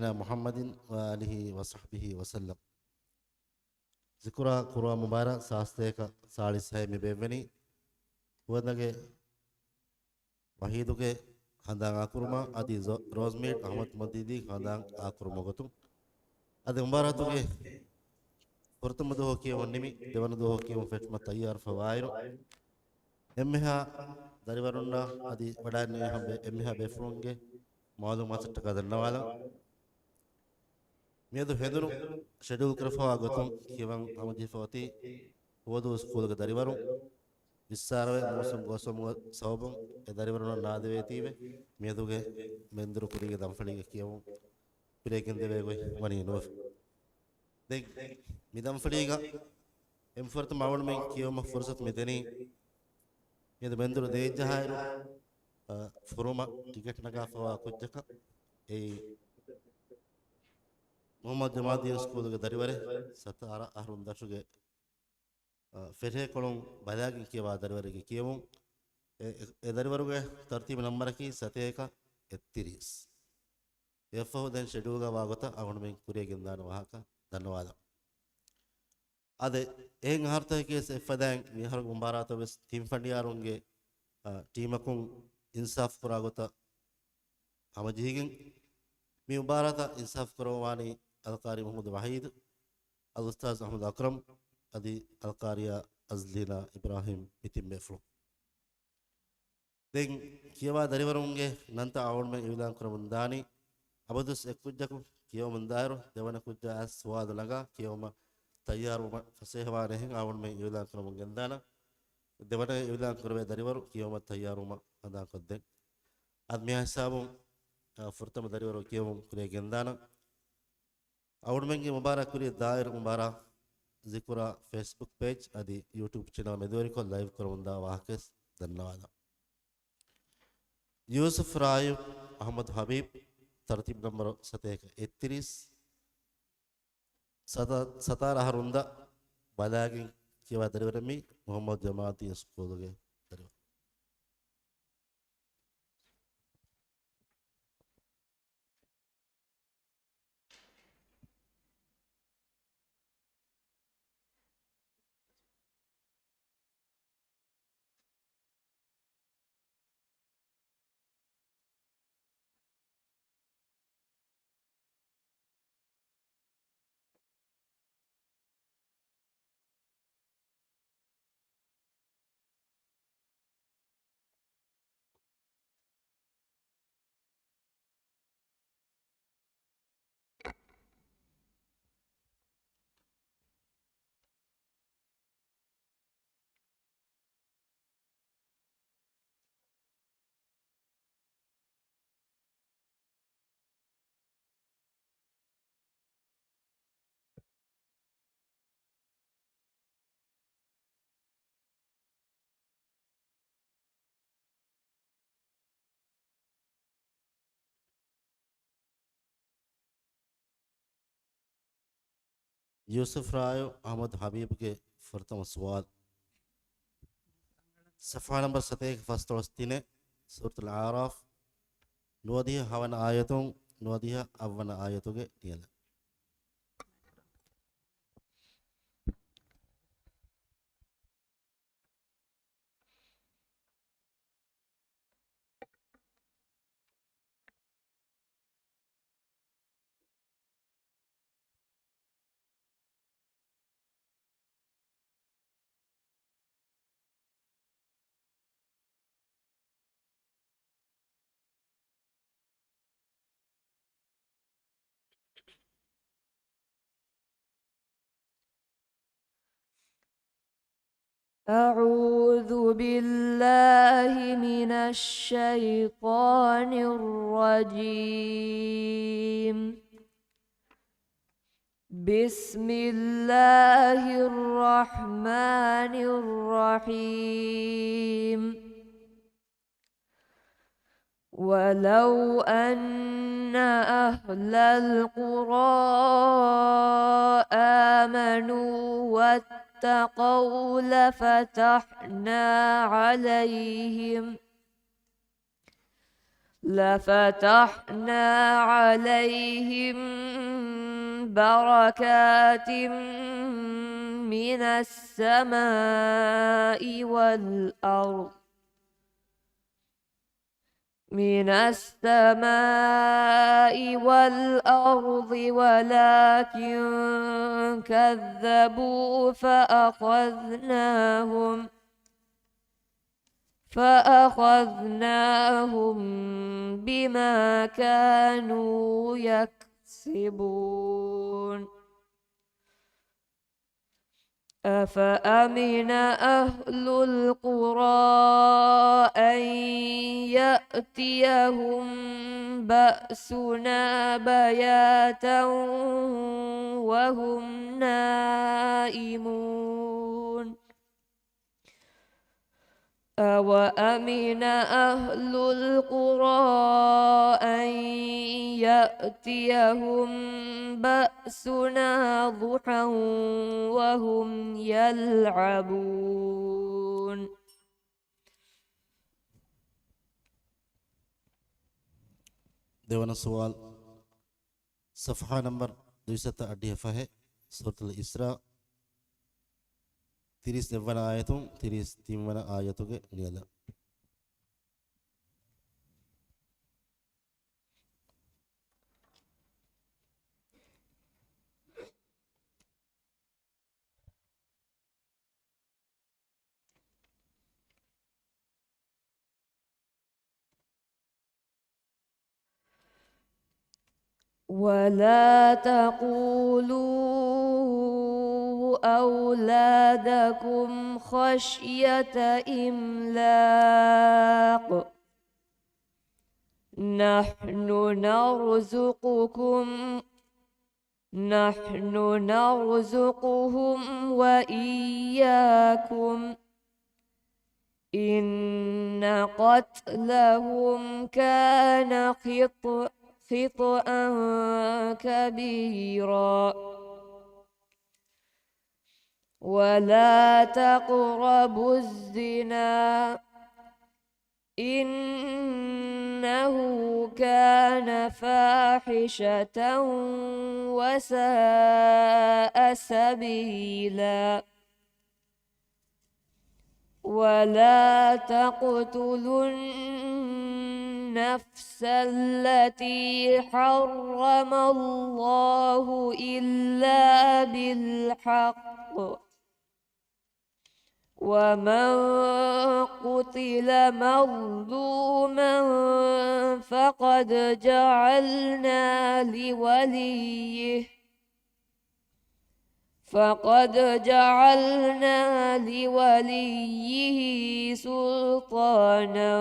محمد وآله وصحبه وسلم. ذكرى قرآن مبارك ساستيك سالس ہے مبيبني ودنگه وحيدوke خاندان آكرما ادي روزمير احمد مديدي خاندان آكرما گتم ادي مباراتوke فرتم دو كي ونمي دون دو كي وفتم تيار فوايرو امها داريورنا ادي وداني هم امها بفرونگه معلومات تكادنوالا ميدو هندرو شedule كرفوا گتم كيوان امدي فوتي ودو سكول گ داريورو විස්සාරවේ මෝසම් ගොසම් සවබම් එදරිවරන නාදවේ තීවේ මියදුගේ මෙන්දරු කුරිගේ දම්ෆලිගේ කියමු පිරේකින් දෙවේ ගොයි වනි නෝ දෙක් මිදම් ෆලිගා එම්ෆර්ත මවණ මෙන් කියවම ෆුර්සත් මෙතෙනි මෙද මෙන්දරු දේජහයිරු ෆුරුම ටිකට් නගා ෆවා කුච්චක ඒ මොහම්මද් ජමාදිය ස්කූල්ගේ දරිවරේ සත අරුන් දශුගේ ಫೆರೆ ಕೊಳಂ ಬದಾಗಿ ಕಿಯವಾ ದರಿವರೆಗೆ ಕಿಯವು ಎ ದರಿವರೆಗೆ ತರ್ತೀಬ ನಂಬರಕಿ ಸತೇಕ ಎತ್ತಿರಿಸ್ ಎಫ್ಒ ದೆನ್ ಶೆಡ್ಯೂಲ್ ವಾಗತ ಅವಣ ಮೆಂ ಕುರಿಯಗಿಂದಾನ ವಾಹಕ ಧನ್ಯವಾದ ಅದೆ ಏನ್ ಹಾರ್ತಕ್ಕೆ ಎಫ್ ದೆನ್ ಮಿಹರ ಗುಂಬಾರಾತ ವೆಸ್ ಟೀಮ್ ಫಂಡಿಯಾರುಂಗೆ ಟೀಮಕುಂ ಇನ್ಸಾಫ್ ಪುರಾಗತ ಅಮಜಿಗಿನ್ ಮಿ ಮುಬಾರಕ ಇನ್ಸಾಫ್ ಕರೋವಾನಿ ಅಲ್ಕಾರಿ ಮೊಹಮ್ಮದ್ ವಹೀದ್ ಅಲ್ ಉಸ್ತಾದ್ ಅಹಮದ್ ಅಕ್ರಮ್ ادي القارية ازلينا ابراهيم ميتم بفلو دين كيوا داريورونگه نانتا اون میں اعلان کرمندانی ابدس اکوجکو کیو مندارو دیوانا کجا اس سواد لگا کیو ما تیار فسehwa رہیں اون میں اعلان کرمگندانا دیوانا اعلان کرے داريورو کیو ما تیار ما ادا کدے ادمی حساب فرتم داريورو کیو کرے گندانا اون میں مبارک کری دائر مبارک ذکرہ فیسبک پیج ادی یوٹیوب چینل میں کو لائیو کروندا واقعس دھنیواد یوسف رائے احمد حبیب ترتیب نمبر 31 ستارہ روندا بلاگی کیوا دریورمی محمد جماعتی اسکولگے یوسف رائے احمد حبیب کے فرتم سوال صفحہ نمبر 7 فصل 63 سورۃ الاعراف نودیہ ہون آیتوں نودیہ اون آیتوں کے نیل أعوذ بالله من الشيطان الرجيم بسم الله الرحمن الرحيم ولو أن أهل القرى آمنوا واتقوا لفتحنا عليهم بركات من السماء والأرض ولكن كذبوا فأخذناهم بما كانوا يكسبون. أفأمن أهل القرى أن يأتيهم بأسنا بياتا وهم نائمون. أوأمن أهل القرى أن يأتيهم بأسنا ضحى وهم يلعبون. देवाना सवाल सफ़हा नंबर 285 सूरतुल इस्रा 39 आयतों 33 आयतों के नियला ولا تقولوا أولادكم خشية إملاق نحن نرزقهم وإياكم إن قتلهم كان خطأ كبيرا. ولا تقربوا الزنا إنه كان فاحشة وساء سبيلا. ولا تقتلوا النفس التي حرم الله إلا بالحق. ومن قتل مظلوما فقد جعلنا لوليه سلطانا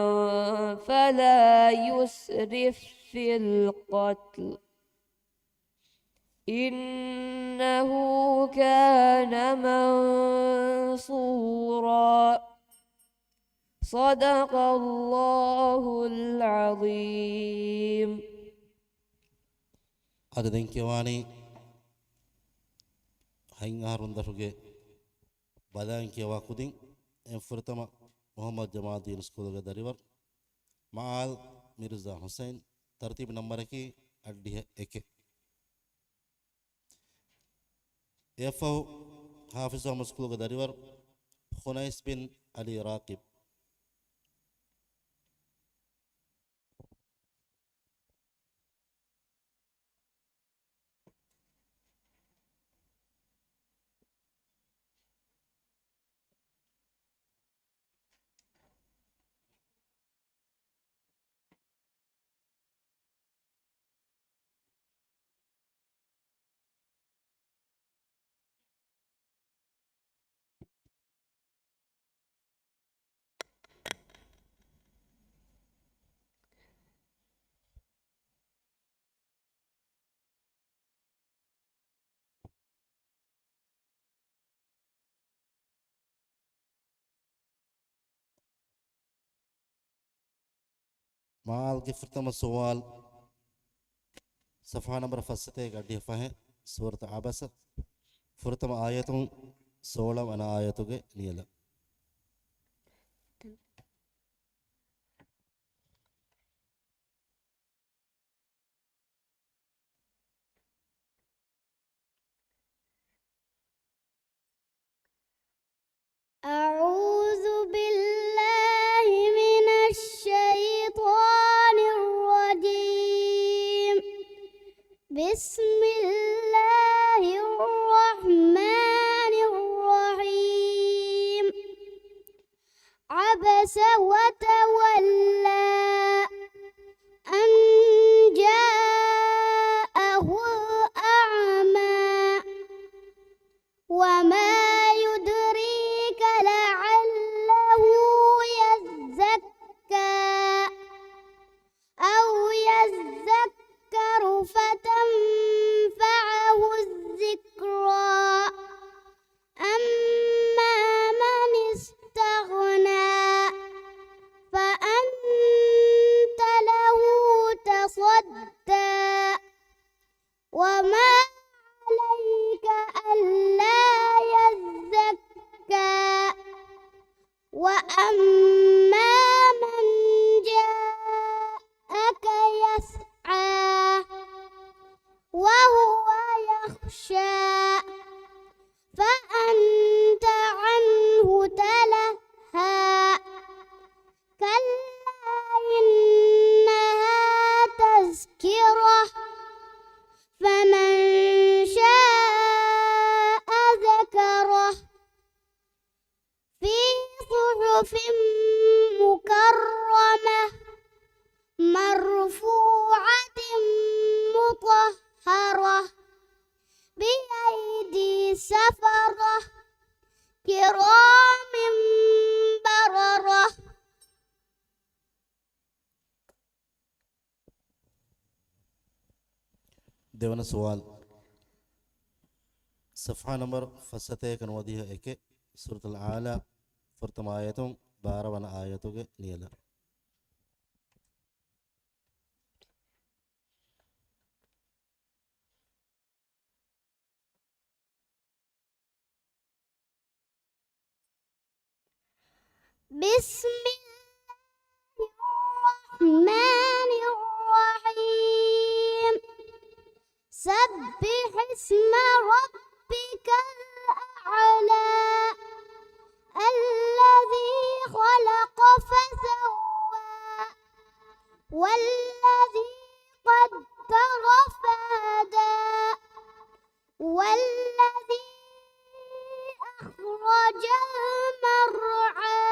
فلا يسرف في القتل إنه كان منصورا. صدق الله العظيم. أدين كيواني هين هارون دروجة بدان كيوا كودين انفرتما محمد جمال الدين سكول دريور معال ميرزا حسين ترتيب نمبر كي أديه إك يفو حافظ محمد سكول دريور خنيس بن علي راقب معال كي فرتما سوال صفحة نمبر فستة أديه فه سورة عباسة فرتما آياتهم سولم أنا آياتك نيلا عبس وتولى أن جاءه الأعمى وما يدريك لعله يزكى أو يذكر فتنفعه الذكرى أما من استغنى فأنت له تصدى وما عليك ألا يزكى وأما من جاءك يسعى وهو يخشى فأنت عنه تلهى كلا إنها تذكرة فمن شاء ذكره في صحف مكرمة مرفوعة مطهرة بأيدي سفرة كرام بررة. දෙවන සුවල් صفحة نمبر فستيك نوديها إيكي سورة العالى فرتم آياتهم بارون آياتك نيلا بسم الرحمن الرحيم سبح اسم ربك الأعلى الذي خلق فسوى والذي قدر فهدى والذي أخرج المرعى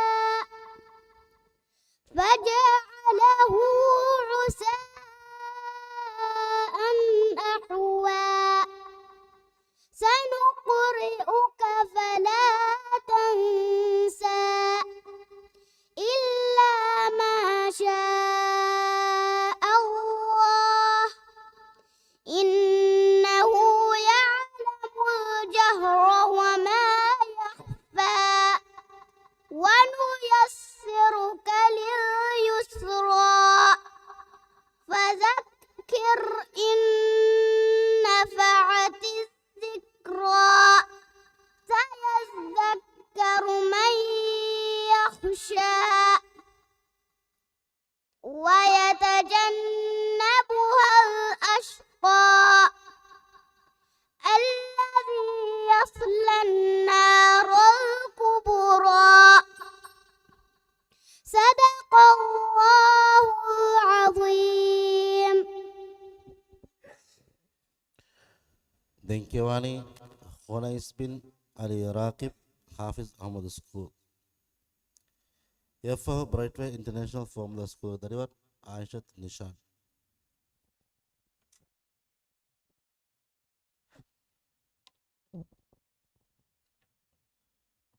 فجعله غثاء أحوى سنقرئك فلا تنسى إلا ما شاء الله إنه يعلم الجهر وما يخفى ونيسرك لليسرى فذكر إن نفعت الذكرى سيذكر من يخشى ويتجنبها الأشقى الذي يصلى النار الكبرى صدق الله العظيم. دنكيواني خونيس بن علي راقب حافظ أحمد سكول يفه برايتوي انترناشونال فورمولا سكول دريور عائشة نشان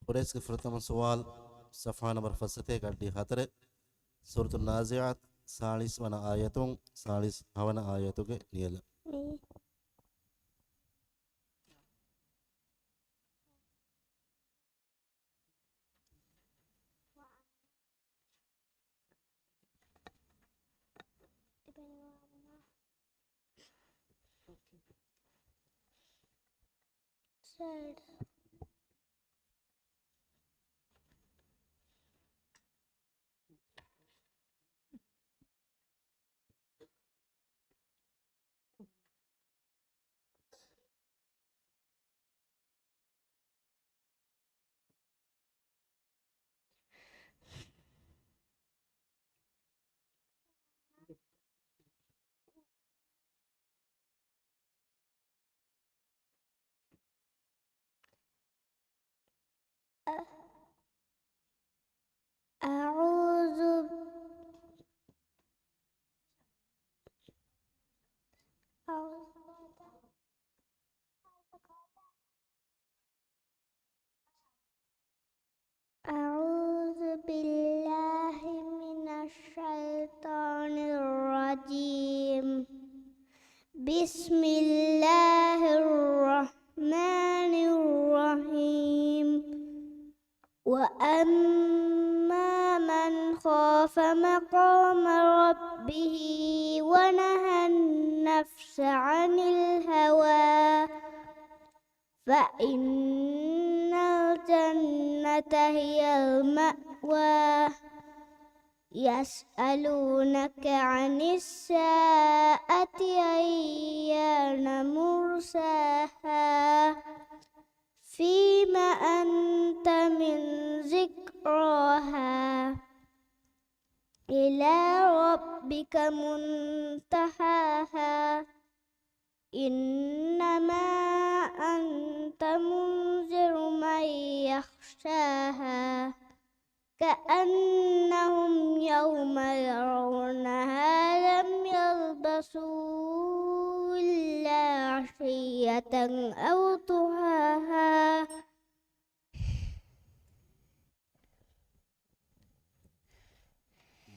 قريش كفرتم سوال صفحة نمبر فستة قدي خطر سورة النازعات سالس وانا آياتون سالس هوانا آياتوك نيلا بسم الله الرحمن الرحيم وأما من خاف مقام ربه ونهى النفس عن الهوى فإن الجنة هي المأوى يسألونك عن الساعة أيان مرساها فيما أنت من ذكراها إلى ربك منتهاها إنما أنت منذر من يخشاها كأنهم يوم يرونها لم يلبسوا إلا عشية أو ضحاها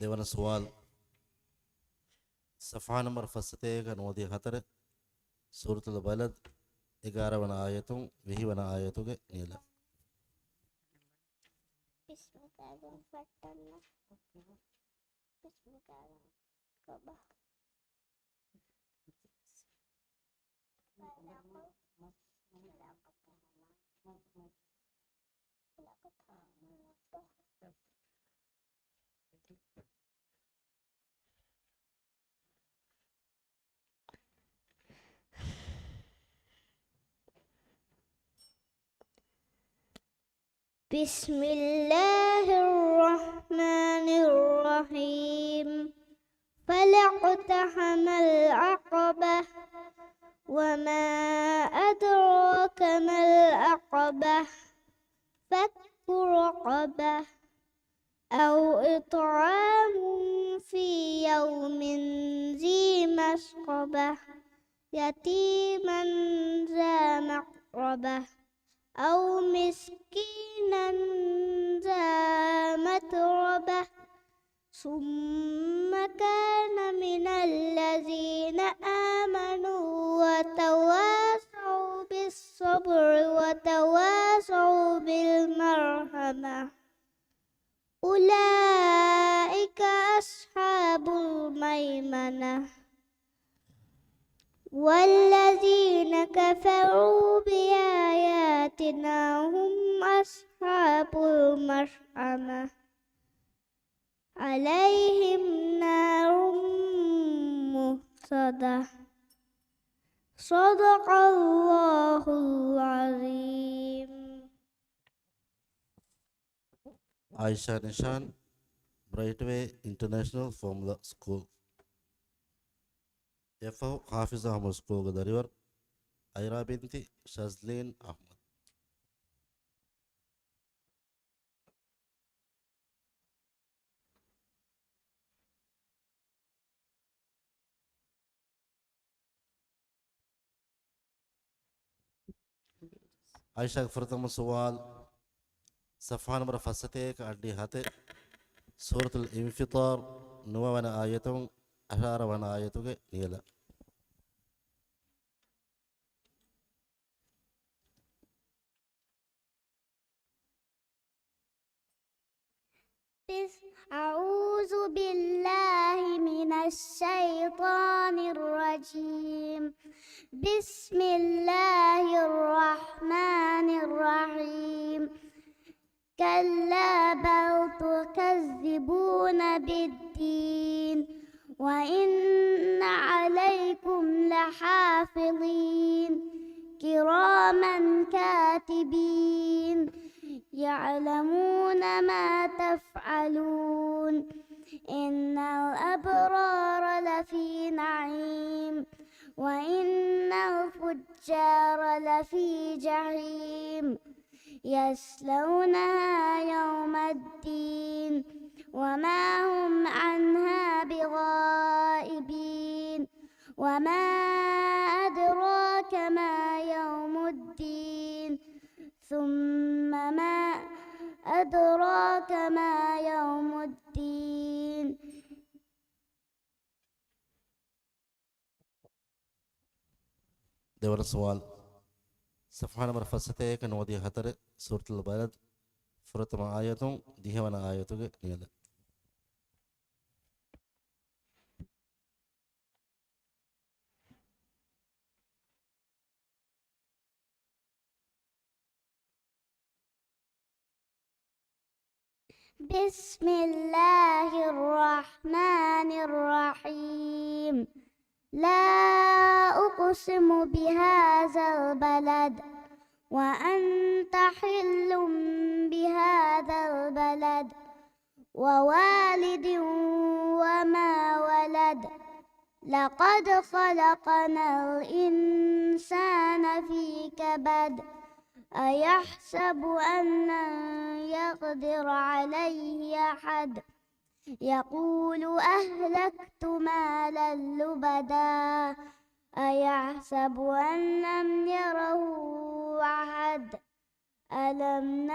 දෙවන සුවාල් සෆහා නම්බර් 71 94 සූරතුල් බලද් 11 වන ආයතුන් 20 වන ආයතුගේ නියල بسم الله الرحمن الرحيم فلاقتحم العقبة وما أدراك ما العقبة فك رقبة أو إطعام في يوم ذي مسغبة يتيما ذا مقربة أو مسكينا ذا متربة ثم كان من الذين آمنوا وتواصوا بالصبر وتواصوا بالمرحمة أولئك أصحاب الميمنة والذين كفروا بآياتنا هم أصحاب المشأمة عليهم نار مؤصدة صدق الله العظيم Aisha Nishan, Brightway International Formula School. يفهم حافظ أحمد سكوغ داريور أيرا بنتي شازلين أحمد عائشة فرتم سوال صفحة نمبر فستيك أدي هاتي سورة الانفطار نوا وانا آياتهم أشار وانا آياتك نيلا أعوذ بالله من الشيطان الرجيم بسم الله الرحمن الرحيم كلا بل تكذبون بالدين وإن عليكم لحافظين كراما كاتبين يعلمون ما تفعلون إن الأبرار لفي نعيم وإن الفجار لفي جحيم يصلونها يوم الدين وما هم عنها بغائبين وما أدراك ما يوم الدين ثم ما أدراك ما يوم الدين දෙවන සුවල් صفحة نمبر فستيك نودي هتر سورة البلد فرتم آية ديهوانا آية نيلا بسم الله الرحمن الرحيم لا أقسم بهذا البلد وأنت حل بهذا البلد ووالد وما ولد لقد خلقنا الإنسان في كبد أيحسب أن لن يقدر عليه أحد يقول أهلكت مالا لبدا أيحسب أن لم يره أحد ألم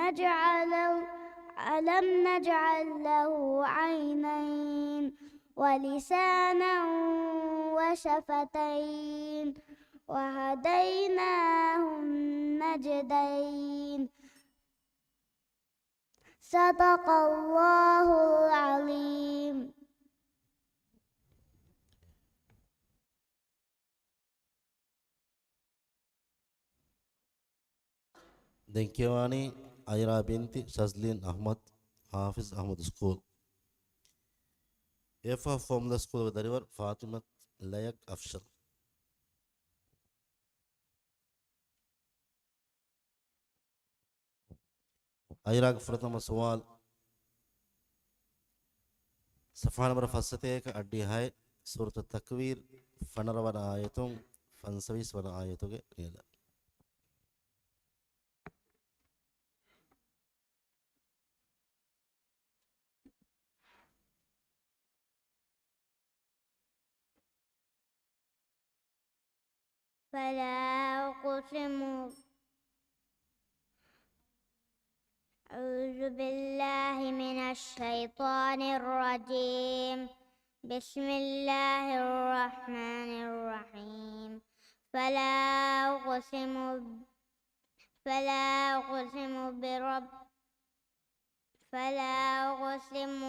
نجعل له عينين ولسانا وشفتين وهديناه النجدين صدق الله العظيم. دنكيواني أيرا بنتي شازلين أحمد حافظ أحمد سكول إفا فوملا سكول ودريور فاطمة ليك أفشل أيراك فرطم سوال صفحة نمبر فستيك أدي هاي سورة التكوير فنر ونا آيتون فنسويس ونا آيتوك نيلا فلا أقسم أعوذ بالله من الشيطان الرجيم بسم الله الرحمن الرحيم فلا أقسم فلا أقسم برب فلا أقسم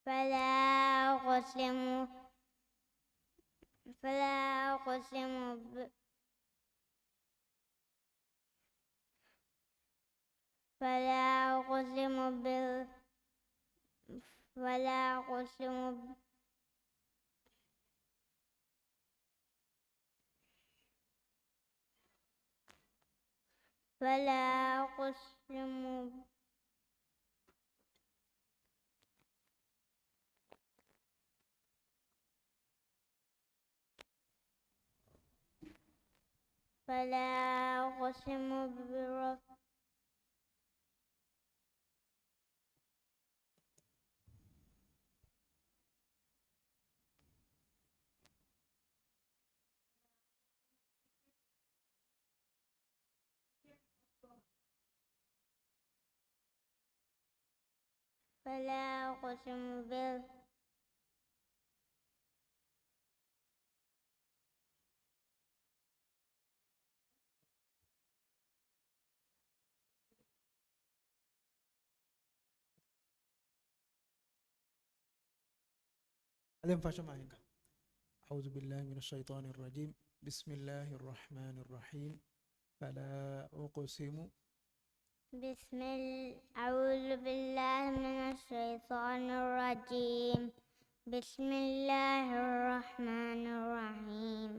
فلا أقسم فلا أقسم فلا أقسم فلا أقسم فلا أقسم فلا أقسم برب فلا أقسم علم فاشمعينك أعوذ بالله من الشيطان الرجيم بسم الله الرحمن الرحيم فلا أقسم أعوذ بالله من الشيطان الرجيم بسم الله الرحمن الرحيم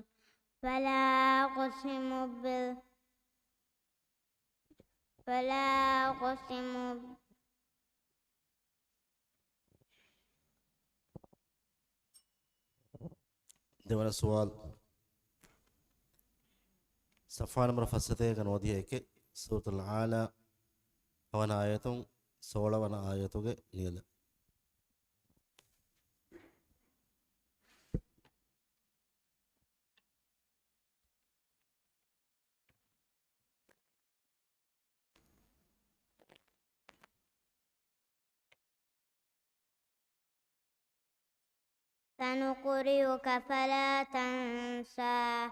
فلا أقسم فلا أقسم දෙවන සුවල් صفحة نمبر فستيك نودي هيك سورة العالى هوانا آيتون سولا ونا آيتوك نيلا سنقرئك فلا تنسى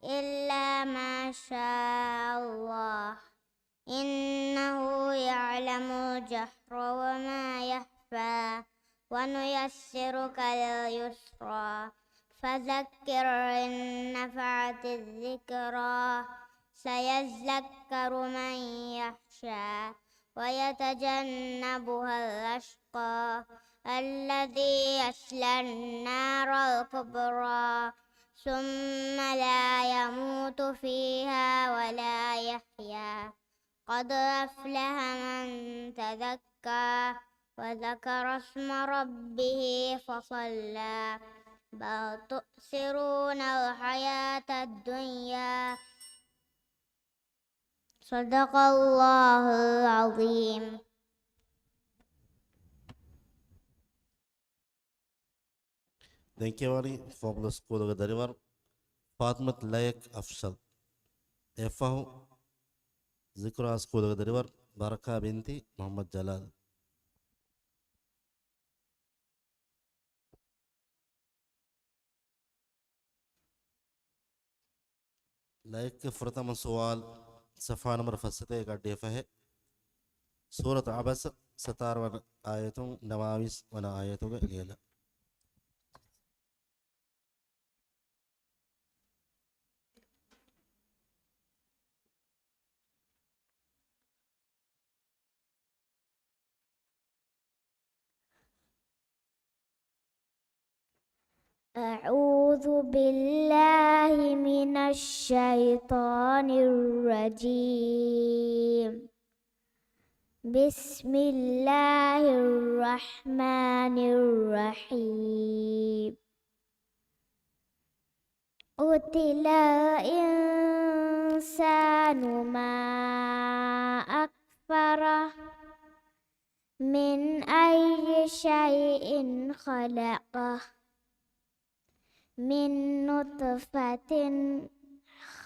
إلا ما شاء الله إنه يعلم الجهر وما يخفى ونيسرك لليسرى فذكر إن نفعت الذكرى سيذكر من يخشى ويتجنبها الأشقى الذي يصلى النار الكبرى ثم لا يموت فيها ولا يحيا قد أفلح من تزكى وذكر اسم ربه فصلى بل تؤثرون الحياة الدنيا صدق الله العظيم. ದೆಂಕೆವಾಣಿ ಫಾರ್ಮುಲಾ ಸ್ಕೂಲ್ಗ ದರಿವರ್ ಫಾತ್ಮತ್ ಲಯಕ್ ಅಫ್ಷಲ್ ಎಫ್ಫಹು ಜಿಕ್ರಾ ಸ್ಕೂಲ್ಗ ದರಿವರ್ ಬರಕಾ ಬಿಂತಿ ಮೊಹಮ್ಮದ್ ಜಲಾಲ್ لائق کے فرتم سوال صفحہ نمبر فستے کا ڈیفہ ہے سورة عبس ستار ون آیتوں نواویس ون آیتوں کے لیلہ أعوذ بالله من الشيطان الرجيم بسم الله الرحمن الرحيم قتل الإنسان ما أكفره من أي شيء خلقه من نطفة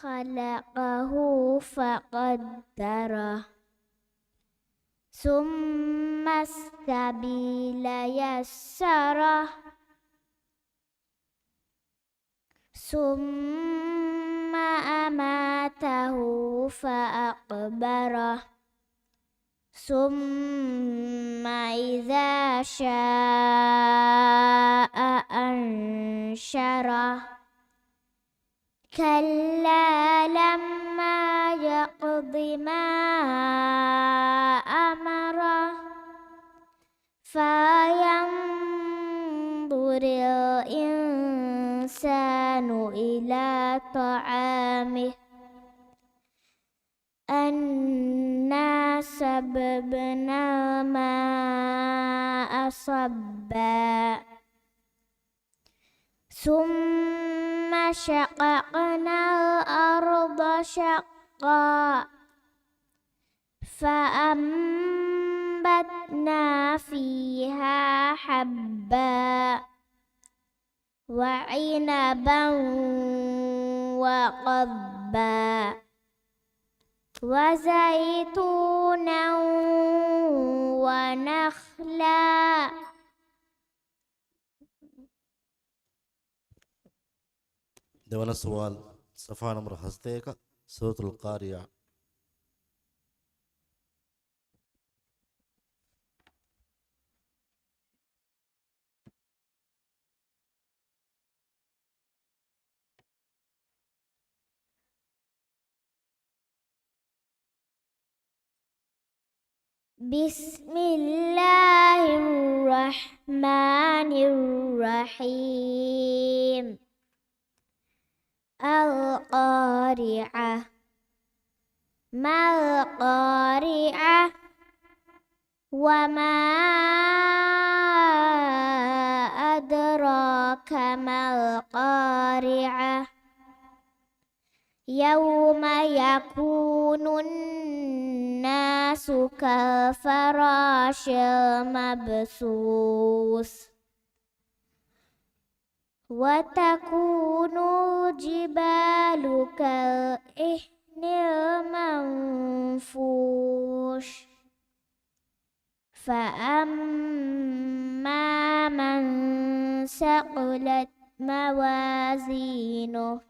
خلقه فقدره ثم السبيل يسره ثم أماته فأقبره ثم إذا شاء أنشره كلا لما يقض ما أمره فينظر الإنسان إلى طعامه أنا صببنا الماء صبا ثم شققنا الأرض شقا فأنبتنا فيها حبا وعنبا وقضبا وزيتونا ونخلا देवाना सवाल सफ़ा नंबर हस्ते का सूरतुल कारिया بسم الله الرحمن الرحيم القارعة ما القارعة وما أدراك ما القارعة يوم يكون الناس كالفراش المبثوث وتكون الجبال كالعهن المنفوش فأما من ثقلت موازينه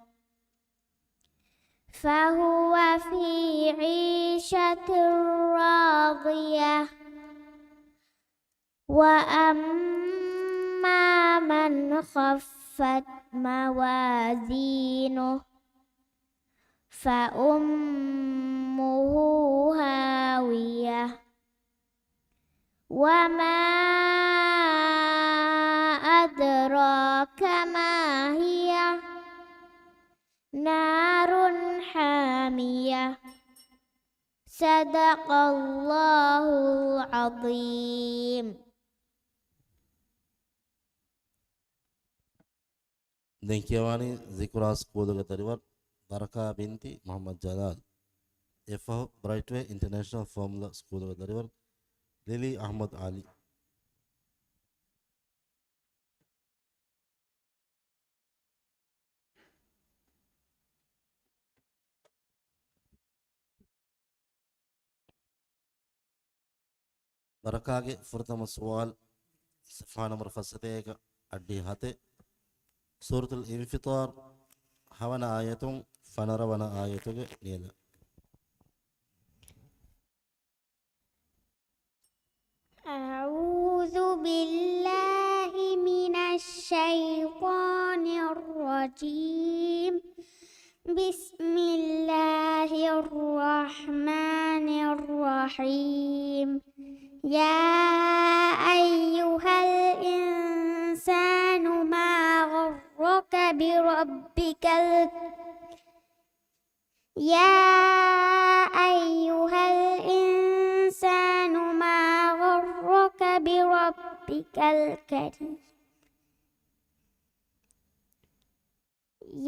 فهو في عيشة راضية وأما من خفت موازينه فأمه هاوية وما أدراك ما هي نار حامية صدق الله العظيم. දැන් කියවani zikra school එක දරිවර බරකා බින්ති මොහම්මද් ජලාල් එෆහ බ්‍රයිට්වේ ඉන්ටර්නැෂනල් ෆෝමුලා ස්කූල් එක දරිවර ලිලි අහමද් අලි ಬರಕಾಗೆ ಫುರ್ತಮ ಸುವಾಲ್ ಸಫಾ ನಂಬರ್ ಫಸತೆಗ ಅಡ್ಡಿ ಹತೆ ಸೂರತುಲ್ ಇನ್ಫಿತಾರ್ ಹವನ ಆಯತುಂ ಫನರವನ ಆಯತುಗೆ ನೀಲ أعوذ بالله من الشيطان الرجيم بسم الله الرحمن الرحيم يا أيها الإنسان ما غرك بربك يا أيها الإنسان ما غرك بربك الكريم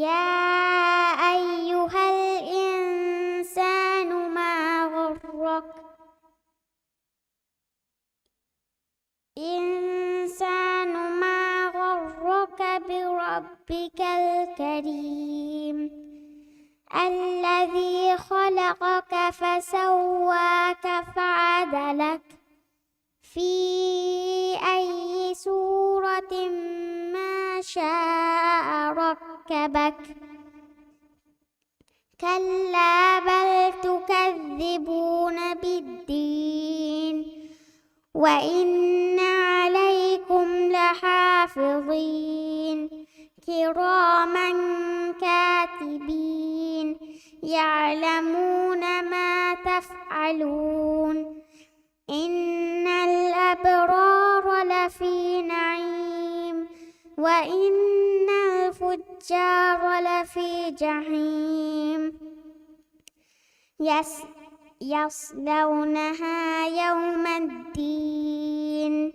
يا أيها الإنسان ما غرك بربك الكريم الذي خلقك فسواك فعدلك في أي سورة ما شاء ركبك كلا بل تكذبون بالدين وإن عليكم لحافظين كراما كاتبين يعلمون ما تفعلون إن الأبرار لفي نعيم وإن الفجار لفي جحيم يصلونها يوم الدين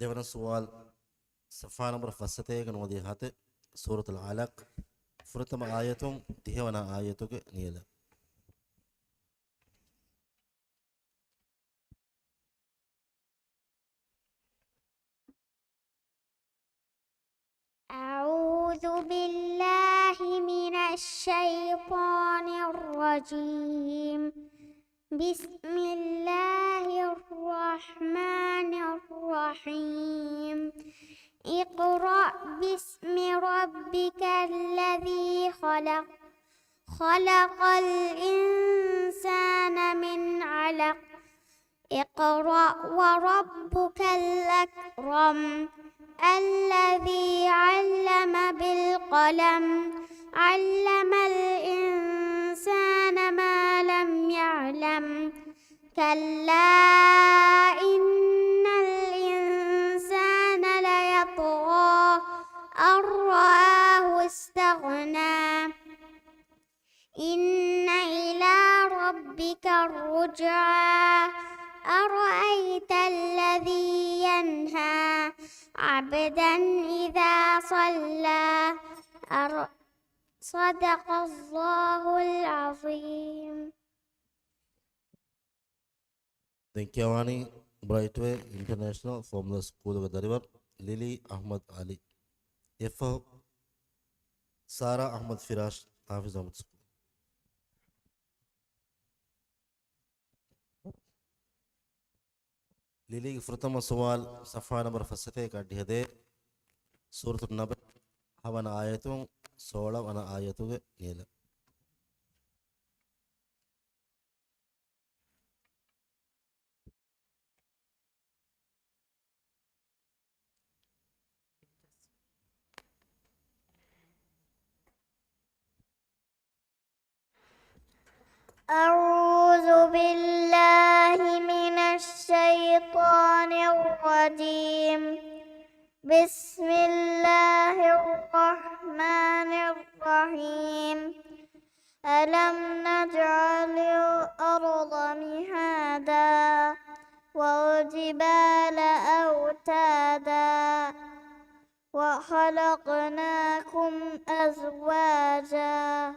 දෙවන සුවාල් සෆා නම්බර් ෆස්සතේක නොදී හත සූරතුල් අලක් ෆුරතම ආයතුන් 30 වන ආයතුක නියල أعوذ بالله من الشيطان الرجيم بسم الله الرحمن الرحيم اقرأ باسم ربك الذي خلق خلق الإنسان من علق اقرأ وربك الأكرم الذي علم بالقلم علم الإنسان ما لم يعلم كلا إن الإنسان ليطغى أن رآه استغنى إن إلى ربك الرجعى أرأيت الذي ينهى عبدا إذا صلى صدق الله العظيم. දැන් කියවani බ්‍රයිට්වේ ඉන්ටර්නැෂනල් ෆෝමුලා ස්කූල් එක දරිවර ලිලි අහමද් අලි එෆහ සාරා අහමද් ෆිරාෂ් හාෆිස් අහමද් ස්කූල් ليلي فرتما سوال صفحة نمبر فستة كاردي هده سورة النبأ هوانا آياتون سولا وانا آياتو نيلا أعوذ بالله من الشيطان الرجيم بسم الله الرحمن الرحيم ألم نجعل الأرض مهادا والجبال أوتادا وخلقناكم أزواجا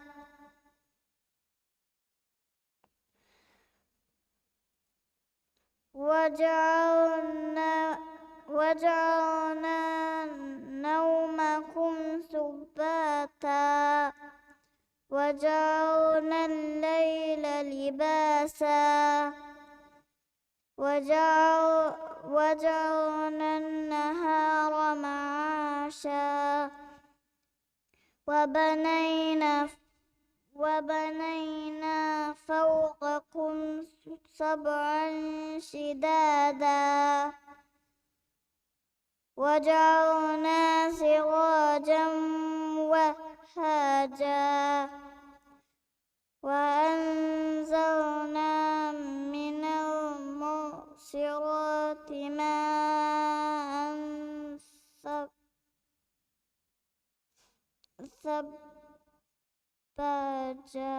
وجعلنا نومكم سباتا وجعلنا الليل لباسا وجعلنا النهار معاشا وبنينا فوقكم سبعا شدادا وجعلنا سراجا وهاجا وأنزلنا من المعصرات ماء ثجاجا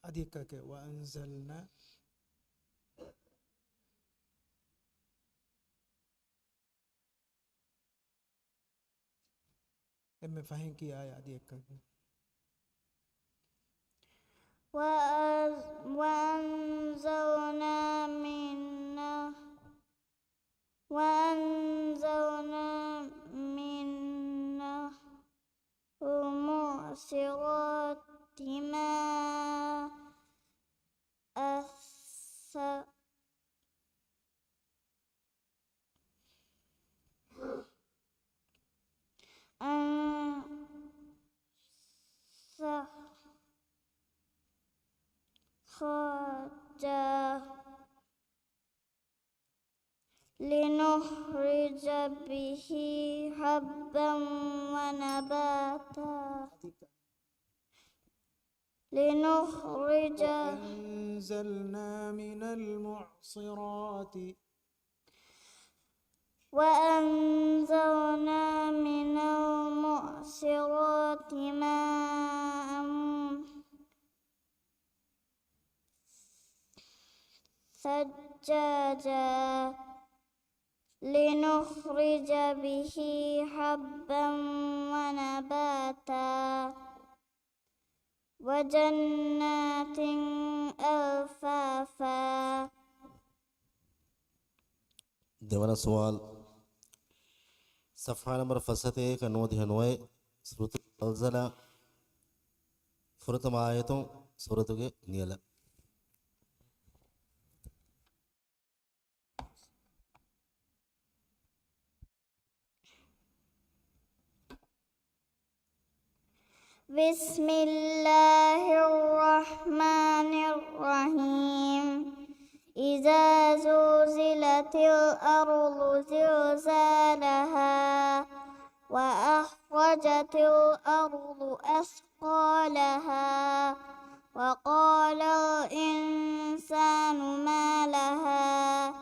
أديكك وأنزلنا إما فهم كي آية أديكك وأنزلنا من المعصرات ماء ثجاجا لنخرج به حبا ونباتا وأنزلنا من المعصرات ماء ثجاجا لنخرج به حبا ونباتا وجنات ألفافا देवाना सवाल صفحة نمبر فستة كنودي هنوي سورة الزلزلة فرتما آياتون سورة نيلا بسم الله الرحمن الرحيم إذا زلزلت الأرض زلزالها وأخرجت الأرض أثقالها وقال الإنسان ما لها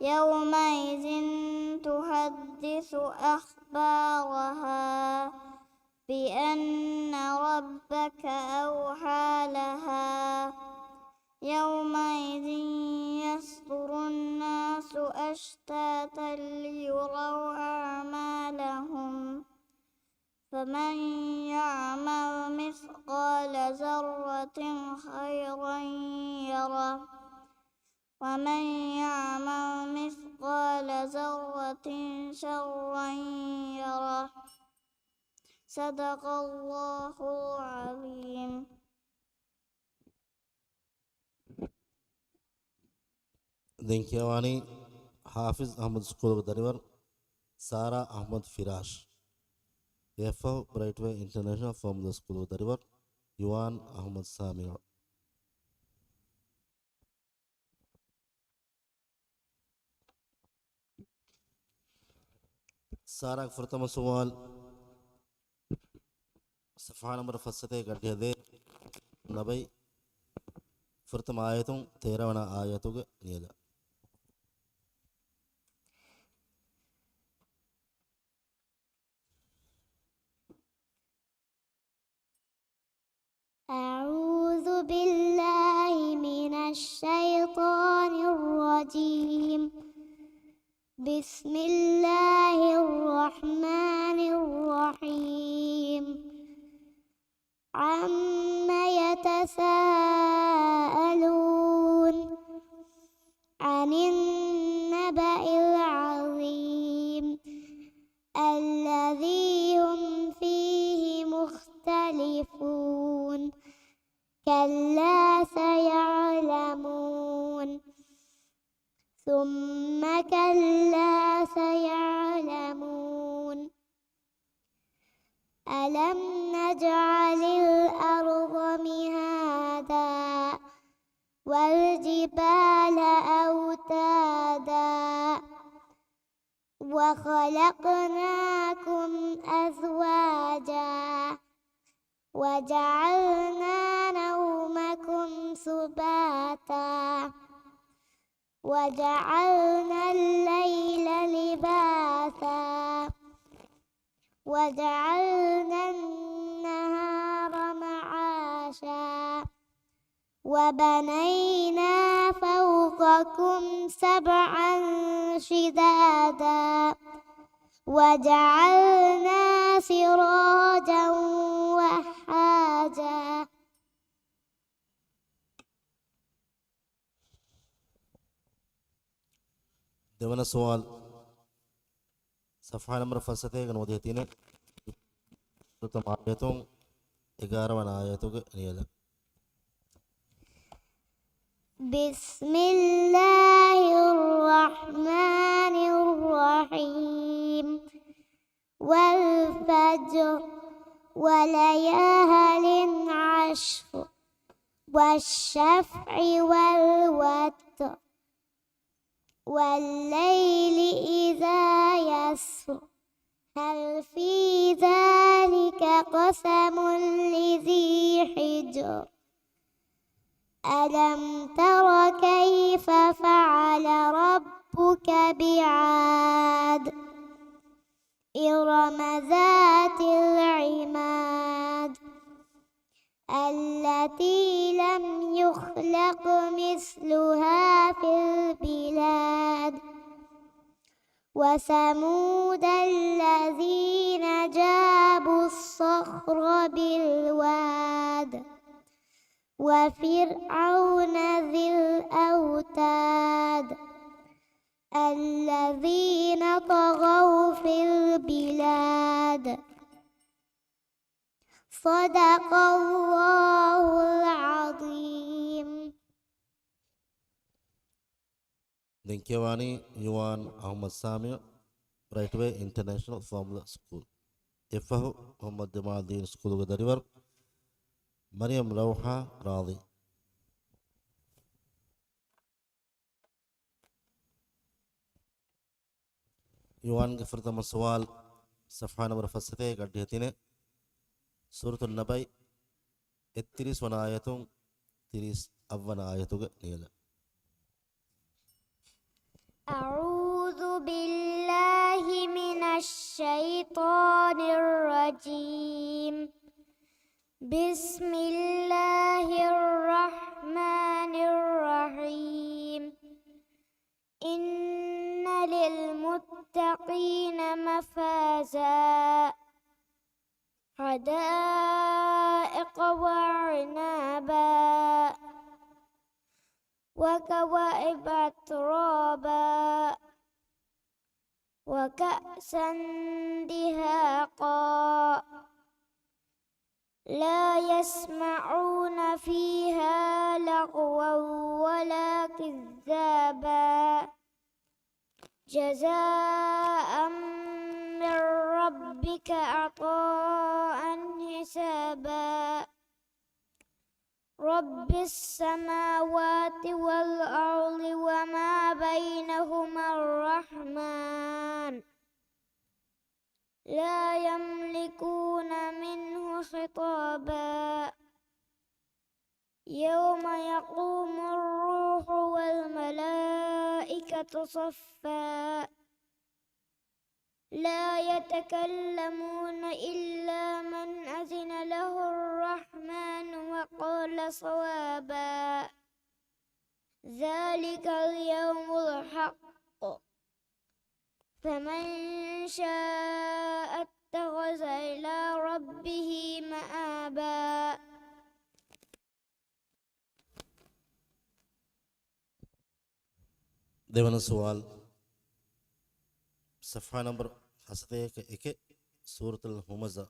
يومئذ تحدث أخبارها بأن ربك أوحى لها يومئذ يصدر الناس أشتاتا ليروا أعمالهم فمن يعمل مثقال ذرة خيرا يره ومن يعمل مثقال ذرة شرا يره صدق الله العظيم. ದೆಂಕಿಯವಾಣಿ ಹಾಫಿಜ್ ಅಹಮದ್ ಸ್ಕೂಲ್ ದರಿವರ್ ಸಾರಾ ಅಹಮದ್ ಫಿರಾಶ್ F bright way International from the school ದರಿವರ್ ಯುವಾನ್ ಅಹಮದ್ ಸಾಮಿಯ सारा फुरतम सवाल सफ़ा नंबर फसते गड्ढे दे नबई फुरतम आयतों 13 आयतों के नियला أعوذ بالله من الشيطان الرجيم. بسم الله الرحمن الرحيم. عما يتساءلون عن النبأ العظيم الذي هم فيه مختلفون كلا سيعلمون ثم كلا سيعلمون ألم نجعل الأرض مهادا والجبال أوتادا وخلقناكم أزواجا وجعلنا نومكم سباتا وجعلنا الليل لباسا وجعلنا النهار معاشا وبنينا فوقكم 7 شدادا وجعلنا سراجا وهاجا. देवन सवाल सफ़ा नंबर फसते गनोदेतीने प्रथम आयतों 11 आयतों के नियला بسم الله الرحمن الرحيم. والفجر وليال عشر والشفع والوتر والليل إذا يسر هل في ذلك قسم لذي حجر ألم تر كيف فعل ربك بعاد إرم ذات العماد التي لم يخلق مثلها في البلاد وثمود الذين جابوا الصخر بالواد وفرعون ذي الأوتاد الذين طغوا في البلاد. صدق الله العظيم. दೆಂಕಿಯವಾಣಿ ಯುವಾನ್ ಅಹಮದ್ ಸಾಮಿಯ bright way international formula school ಎಫ್ಎಹ್ ಮೊಹಮ್ಮದ್ ಜಮಾಲ್ದೀನ್ ಸ್ಕೂಲ್ ದರಿವರ್ मरियम रौहा रादी युवान के फरतम सवाल सफ़ा नंबर फसते गड्ढेतीने सूरतुन नबई 31 आयतों 30 आयतों के नियला أعوذ بالله من الشيطان الرجيم. بسم الله الرحمن الرحيم. إن للمتقين مفازا حدائق وعنابا وكواعب أترابا وكأسا دهاقا لا يسمعون فيها لغوا ولا كذابا جزاء من ربك عطاء حسابا رب السماوات والأرض وما بينهما الرحمن لا يملكون منه خطابا يوم يقوم الروح والملائكة صفا لا يتكلمون إلا من أذن له الرحمن وقال صوابا ذلك اليوم الحق فمن شاء اتخذ إلى ربه مآبا දෙවන සුවල් සෆා නම්බර් 71 සූරතුල් හුමසා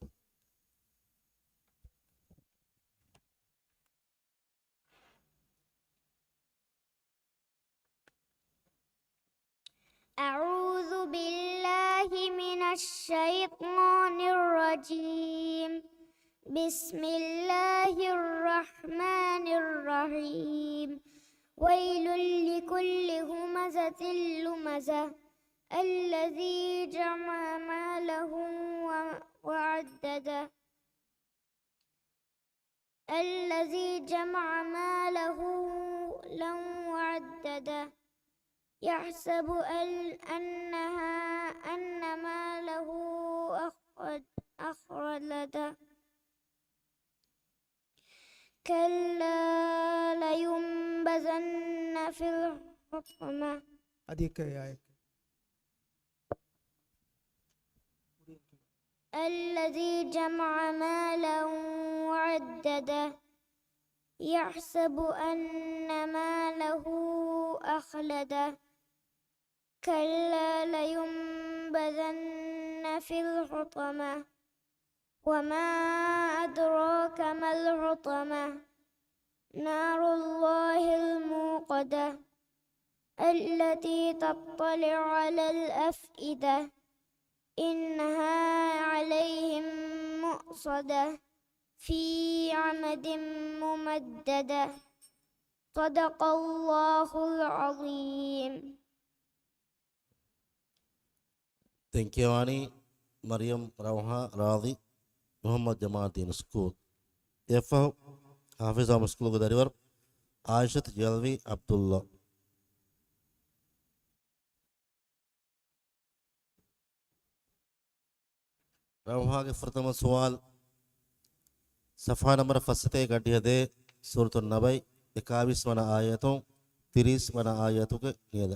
أعوذ بالله من الشيطان الرجيم بسم الله الرحمن الرحيم ويل لكل همزة لمزة الذي جمع ماله وعدده وعدده يحسب أن ماله أخلده كلا لينبذن في الحطمة अधिक आयत الذي جمع مالا وعدده يحسب أن ماله أخلده كلا لينبذن في الحطمة وما أدراك ما الحطمة نار الله الموقدة التي تطلع على الأفئدة إنها عليهم مؤصدة في عمد ممددة صدق الله العظيم ತೆಂಕೆವಾಣಿ ಮರಿಯಂ ರೌಹಾ ರಾದಿ ಮೊಹಮ್ಮದ್ ಜಮಾಅತೀನ್ ಸ್ಕೂಲ್ ಎಫ್ಎ ಹಾಫಿಜಾ ಸ್ಕೂಲ್ ದರಿವರ್ ಆಯಿಷತ್ ಜಲ್ವಿ ಅಬ್ದುಲ್ಲಾ ರೌಹಾಗೆ ಪ್ರಥಮ ಸವಾಲ್ ಸಫಾ ನಂಬರ್ ಫಸ್ತೆ ಗಡ್ಡಿಯದೆ ಸೂರತುನ್ ನಬೈ 21 ವನ ಆಯತು 30 ವನ ಆಯತುಗೆ ನಿಯದ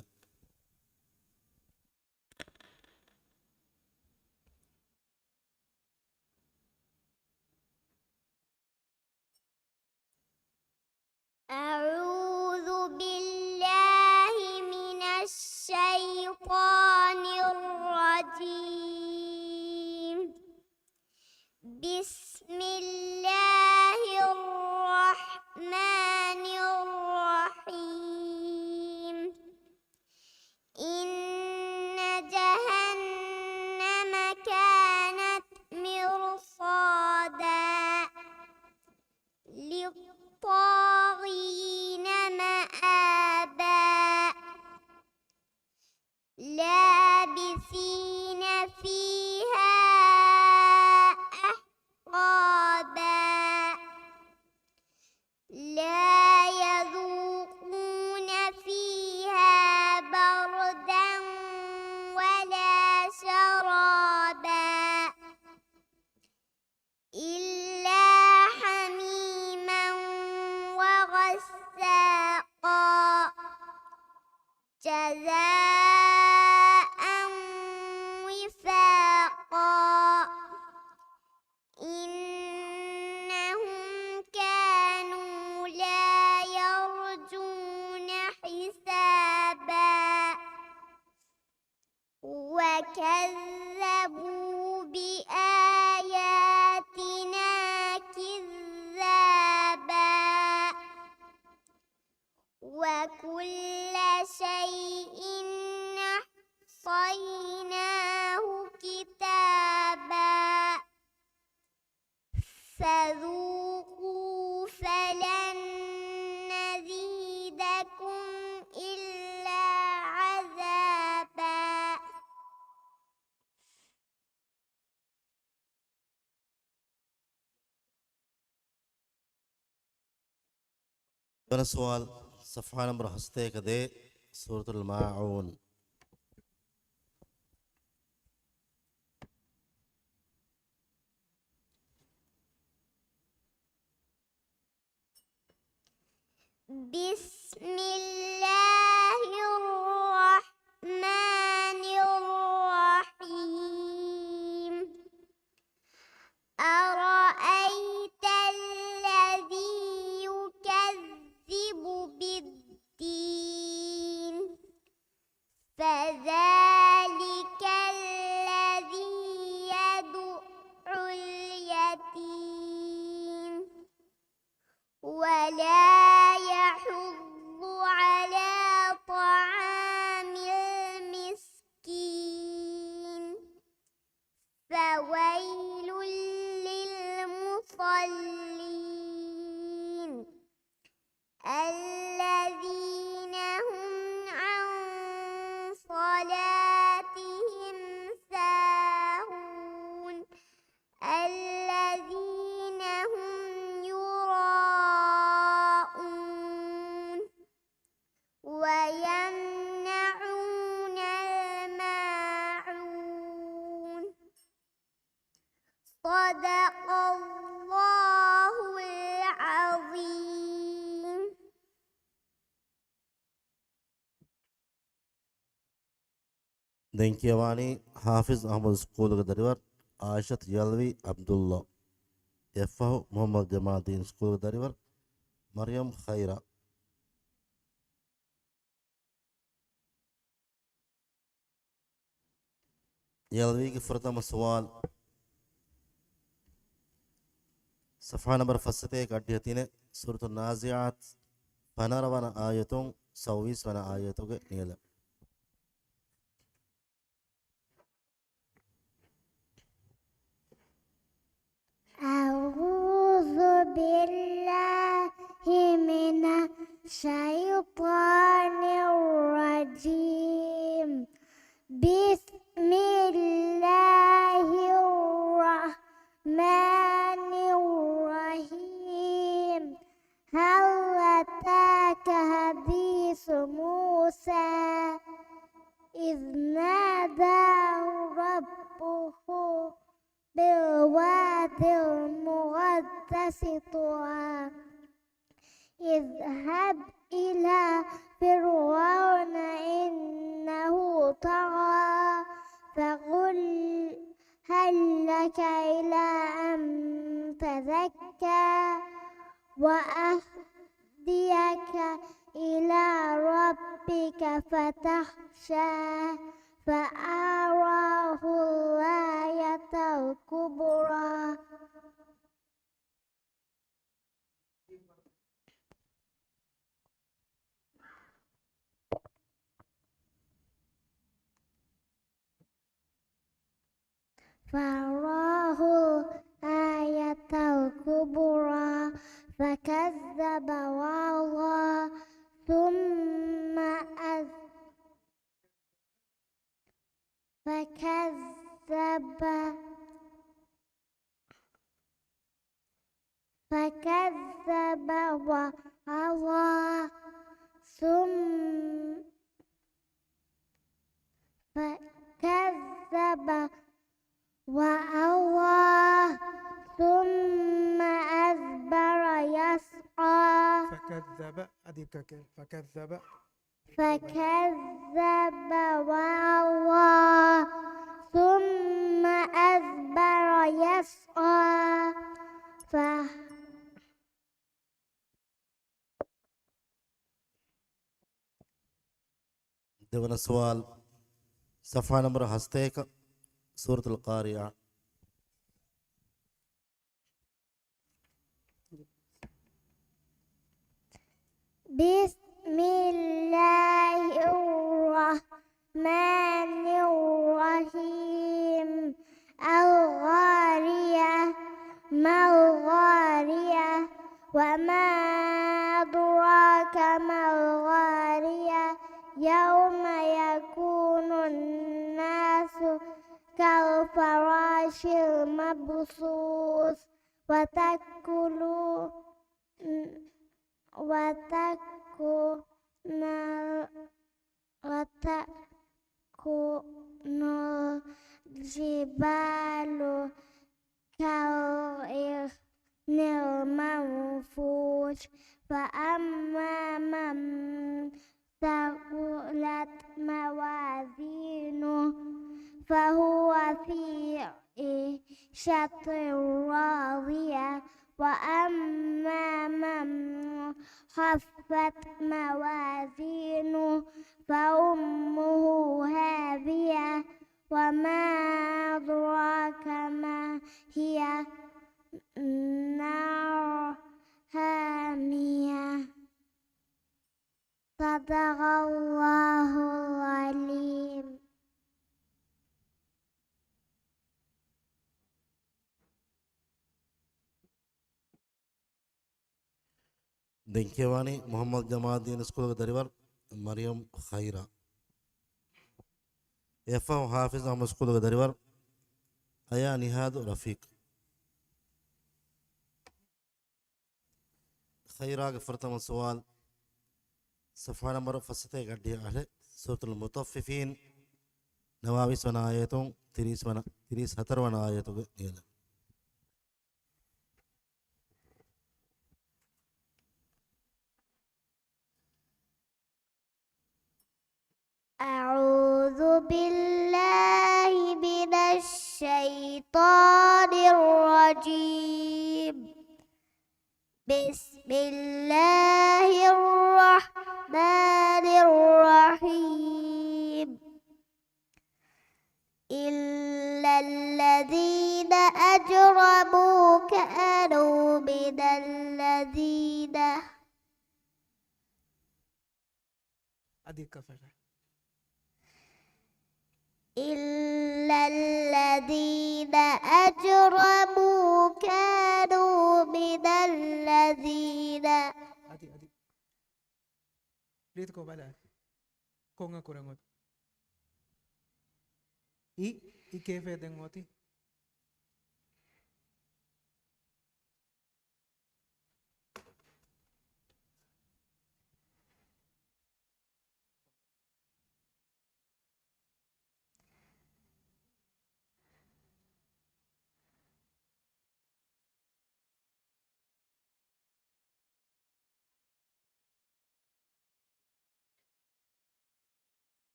أعوذ بالله من الشيطان الرجيم بسم الله الرحمن الرحيم إن جهنم كانت مرصادا للطاغين مآبا لابثين فيها أحقابا لا يذوقون فيها بردا ولا شرابا إلا حميما وغساقا جزاء وفاقا إنهم كانوا لا يرجون حسابا وكذبوا بآياتنا كذبا وكل شيء أحصيناه كتابا فذوقوا فلن نزيدكم إلا عذابا. أنا سؤال صفحة نمبر هسته كده سورة الماعون. بسم الله الرحمن الرحيم. أرأيت الذي يكذب بالدين فذلك الذي يدع اليتيم ولا يحض على طعام المسكين فويل للمصلين الذين هم عن صلاتهم ساهون الذين هم يراءون ويمنعون الماعون. صدق الله العظيم. دنكيواني حافظ أحمد سكول دريور عائشة يلوي عبد الله يفه محمد جمال الدين سكول دريور مريم خيرا. يلوي فرتم سوال صفحة نمبر فسته كاتيهتين سورة النازعات فنروانا آياتون سويس وانا آياتون نيلا. أعوذ بالله من الشيطان الرجيم. بسم الله الرحمن الرحيم. هل أتاك حديث موسى إذ ناداه ربه بالواد المقدس طوى اذهب إلى فرعون إنه طغى فقل هل لك إلى أن تزكى وأهديك إلى ربك فتخشى فأراه الآية الكبرى. فأراه الآية الكبرى فكذب وعصى ثم فكذب وعصى ثم فكذب وعصى ثم أدبر يسعى. فكذب أديك فكذب فكذب وعصى ثم أدبر يسعى. देवन सवाल सफ़ा नंबर हस्ते का सूरत القارعة. بسم وما الغارية يوم يكون الناس كالفراش المبثوث وتكون الجبال كالعهن المنفوش فأما من ثقلت موازينه فهو في عيشة راضية وأما من خفت موازينه فأمه هاوية وما أدراك ما هي نار حامية صدق الله العليم. ದೆಂಕೆವಾಣಿ ಮೊಹಮ್ಮದ್ ಜಮಾದೀನ್ ಸ್ಕೂಲ್ ದರಿವರ್ ಮರಿಯಂ ಖೈರಾ ಎಫ್ಎಂ ಹಾಫಿಜ್ ಅಹಮದ್ ಸ್ಕೂಲ್ ದರಿವರ್ ಅಯಾ ನಿಹಾದ್ ರಫೀಕ್ ಖೈರಾಗ ಫರ್ತಮ ಸವಾಲ್ صفحة نمبر فصلة قدية أهله سورة المطففين نواويس ونا آياتون تريس هتر ونا آياتون نيلا أعوذ بالله من الشيطان الرجيم بسم الله الرحمن الرحيم إلا الذين أجرموا كانوا من الذين أديك فجأة إلا الذين أجرموا كانوا من الذين أدي ريت كو بلا كونغا كورانغوت إي كيف دنغوتي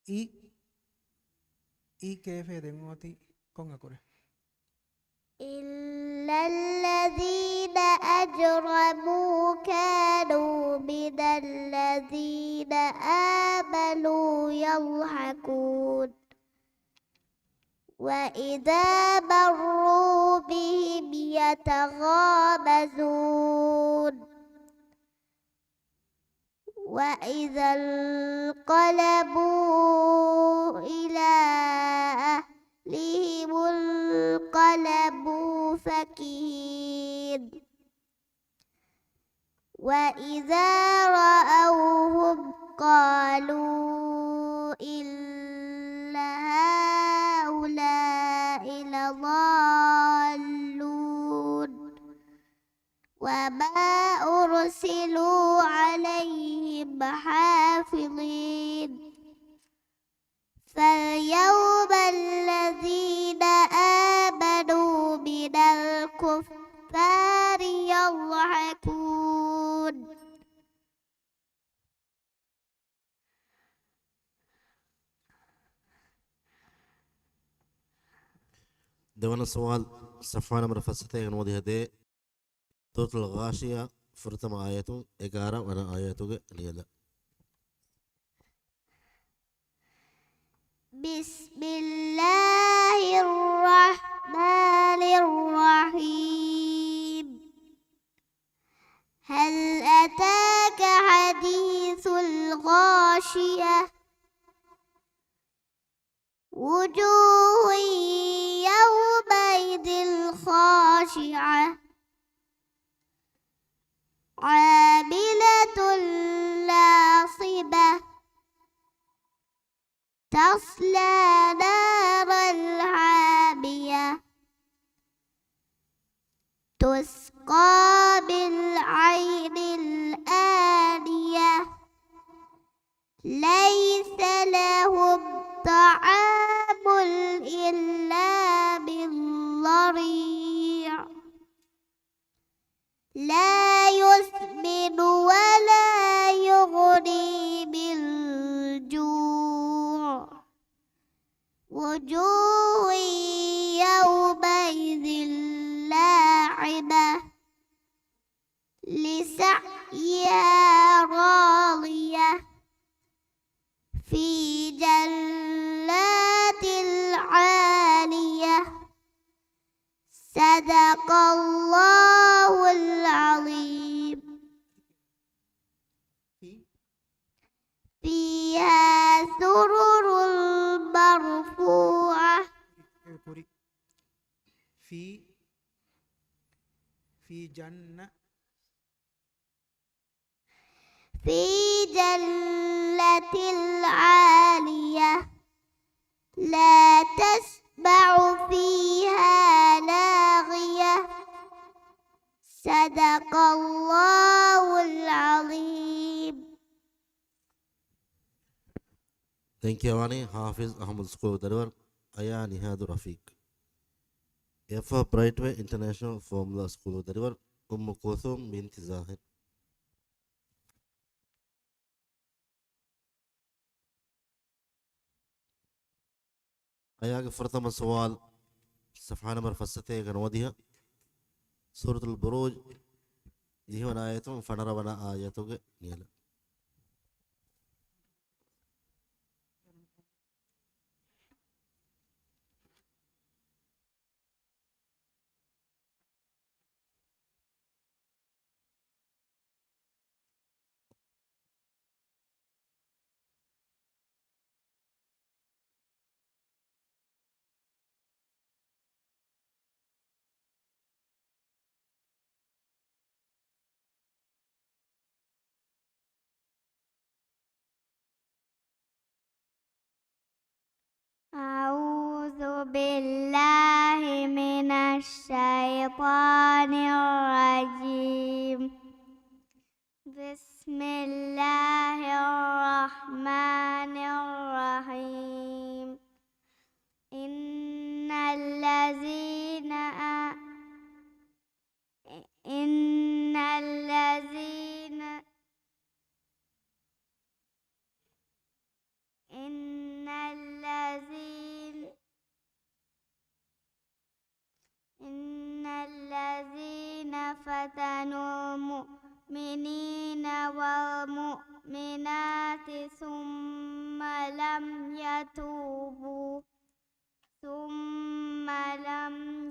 إي كيف دنغوتي كونغا كورا إلا الذين أجرموا كانوا من الذين آمنوا يضحكون وإذا مروا بهم يتغامزون وإذا انقلبوا إلى أهلهم انقلبوا فكهين وإذا رأوهم قالوا إن هؤلاء لضالون وما أرسلوا عليهم حافظين فاليوم الذين آمنوا من الكفار يضحكون دون سوال صفحة نمبر فصلة نودي هدي سورة الغاشية فرتم آياتون 11 ونا آياتون نيلا بسم الله الرحمن الرحيم هل أتاك حديث الغاشية وجوه يومئذ خاشعة عاملة ناصبة تصلى نارا حامية تسقى من عين آنية ليس لهم طعام إلا من ضريع لا يسمن ولا يغني من جوع وجوه يومئذ ناعمة لسعيها راضية في جنات عالية صدق الله العظيم فيها سرر مرفوعة في جنة في جنة عالية لا تسمع فيها لاغية صدق الله العظيم. Thank you, Awani. Hafiz Ahmad School Darbar. Aya Nihadu Rafiq. F. Brightway International Formula School Darbar. Kulthum binti Zahir. أياك فرطم السؤال صفحة نمبر فستة كنوديها سورة البروج جيهون آياتهم فنربنا آياتك نيلا أعوذ بالله من الشيطان الرجيم. بسم الله الرحمن الرحيم. إن الذين إن الذين إن الذين إن الذين فتنوا المؤمنين والمؤمنات ثم لم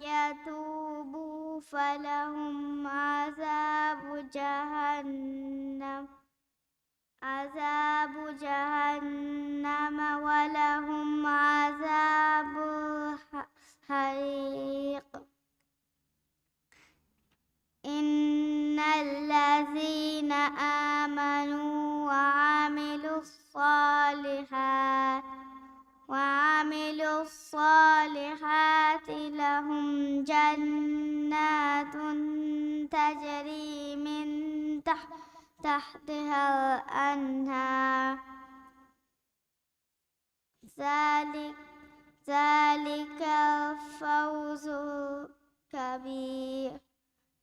يتوبوا فلهم عذاب جهنم ولهم عذاب الحريق. إن الذين آمنوا وعملوا الصالحات لهم جنات تجري من تحتها الأنهار ذلك الفوز الكبير.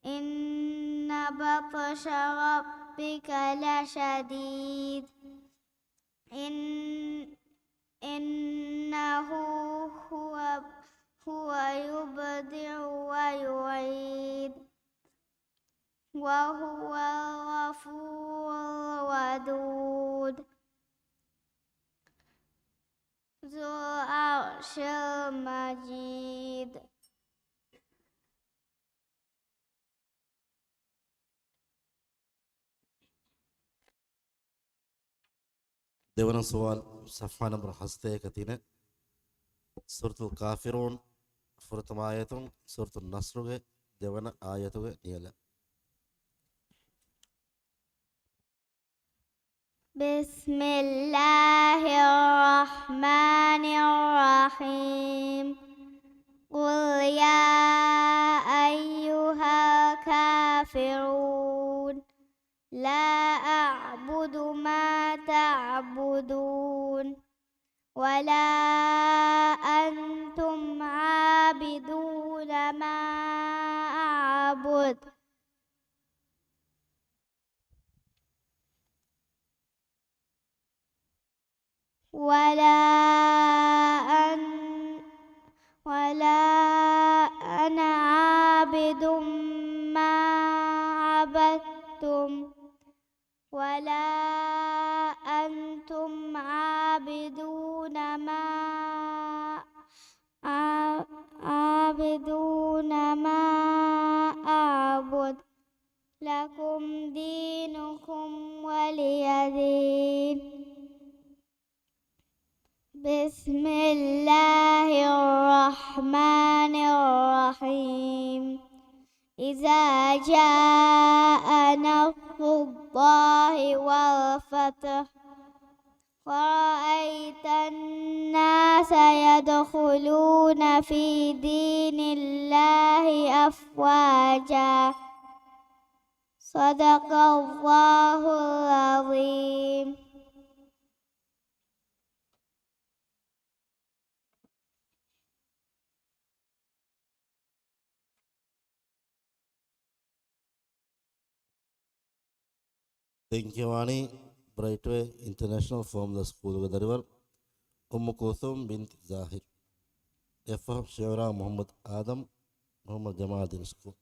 إن بطش ربك لشديد إنه هو يبدع ويعيد وهو الغفور الودود ذو العرش المجيد. देवना सवाल सफ़ा नंबर हस्ते कतीने सूरतुल काफिरून फुरतम आयतुम सूरतुल नस्रुगे देवना आयतुगे नियला بسم الله الرحمن الرحيم قل يا أيها الكافرون لا أعبد ما تعبدون ولا أنتم عابدون ما أعبد ولا أنا عابد ما عبدتم ولا أنتم عابدون ما أعبد لكم دينكم ولي دين بسم الله الرحمن الرحيم إذا جاء نصر الله والفتح ورأيت الناس يدخلون في دين الله أفواجا صدق الله العظيم. ತೆಂಕಿವಾಣಿ ಬ್ರೈಟ್ವೇ ಇಂಟರ್ನ್ಯಾಷನಲ್ ಫಾರ್ಮ್ದ ಸ್ಕೂಲ್ಗ ದರಿವರ್ ಉಮ್ಮು ಕೂಸುಮ್ ಬಿಂತ್ ಜಾಹಿರ್ ಎಫ್ಎಂ ಶೇವರಾ ಮೊಹಮ್ಮದ್ ಆದಮ್ ಮೊಹಮ್ಮದ್ ಜಮಾಲ್ದೀನ್ ಸ್ಕೂಲ್.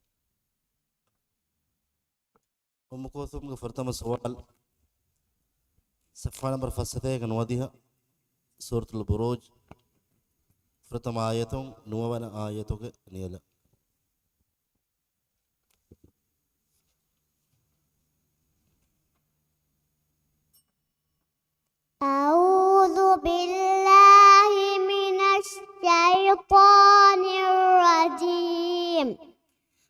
ಉಮ್ಮು ಕೂಸುಮ್ಗೆ ಪ್ರಥಮ ಸವಾಲ್ ಸಫಾ ನಂಬರ್ ಫಸ್ಸತೆಗೆ ನವದಿಹ ಸೂರತುಲ್ ಬುರೂಜ್ ಪ್ರಥಮ ಆಯತು ನುವವನ ಆಯತುಗೆ ನಿಯಲ. أعوذ بالله من الشيطان الرجيم.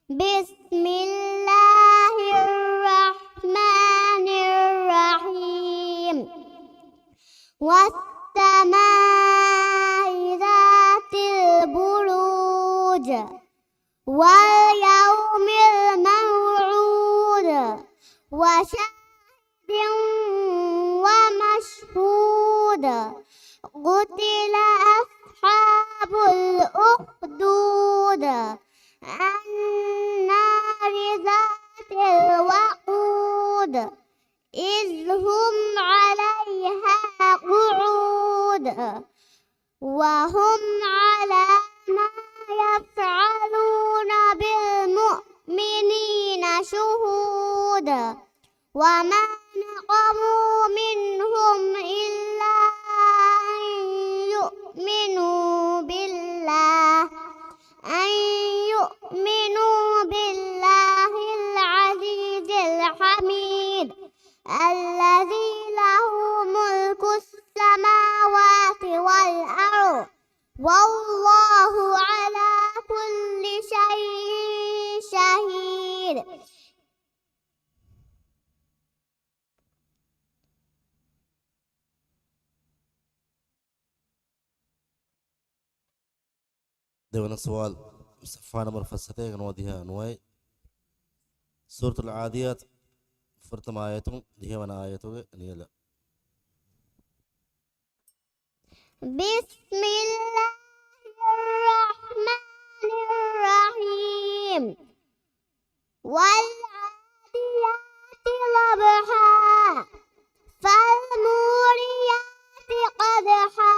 بسم الله الرحمن الرحيم. والسماء ذات البروج واليوم الموعود وشهد ومشهود قتل أصحاب الأخدود النار ذات الوقود إذ هم عليها قعود وهم على ما يفعلون بالمؤمنين شهود وما نقموا منهم إلا أن يؤمنوا بالله العزيز الحميد الذي له ملك السماوات والأرض والله على كل شيء شهيد. ದೇವನ ಸವಾಲ್ ಸಫಾ ನಂಬರ್ ಫಸ್ಸತೆಗೆ ನವದಿಹ ನುವೈ ಸೂರತುಲ್ ಆದಿಯಾತ್ ಪ್ರಥಮ ಆಯತು ದಿಹವನ ಆಯತುಗೆ ನಿಯಲ. بسم الله الرحمن الرحيم. والعاديات ضبحا فالموريات قدحا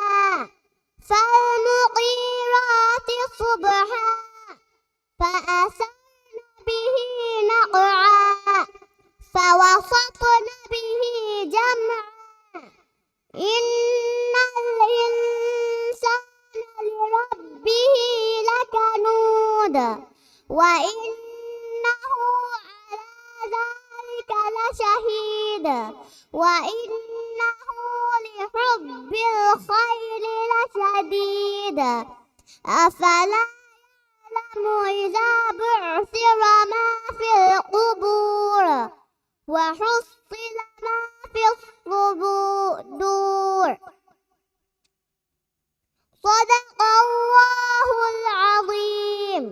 فالمغيرات صبحا فأثرن به نقعا فوسطن به جمعا إن الإنسان لربه لكنود وإنه على ذلك لشهيد وإنه لحب الخير لشديد أفلا يعلم إذا بعثر ما في القبور وحصل ما في الصدور صدق الله العظيم.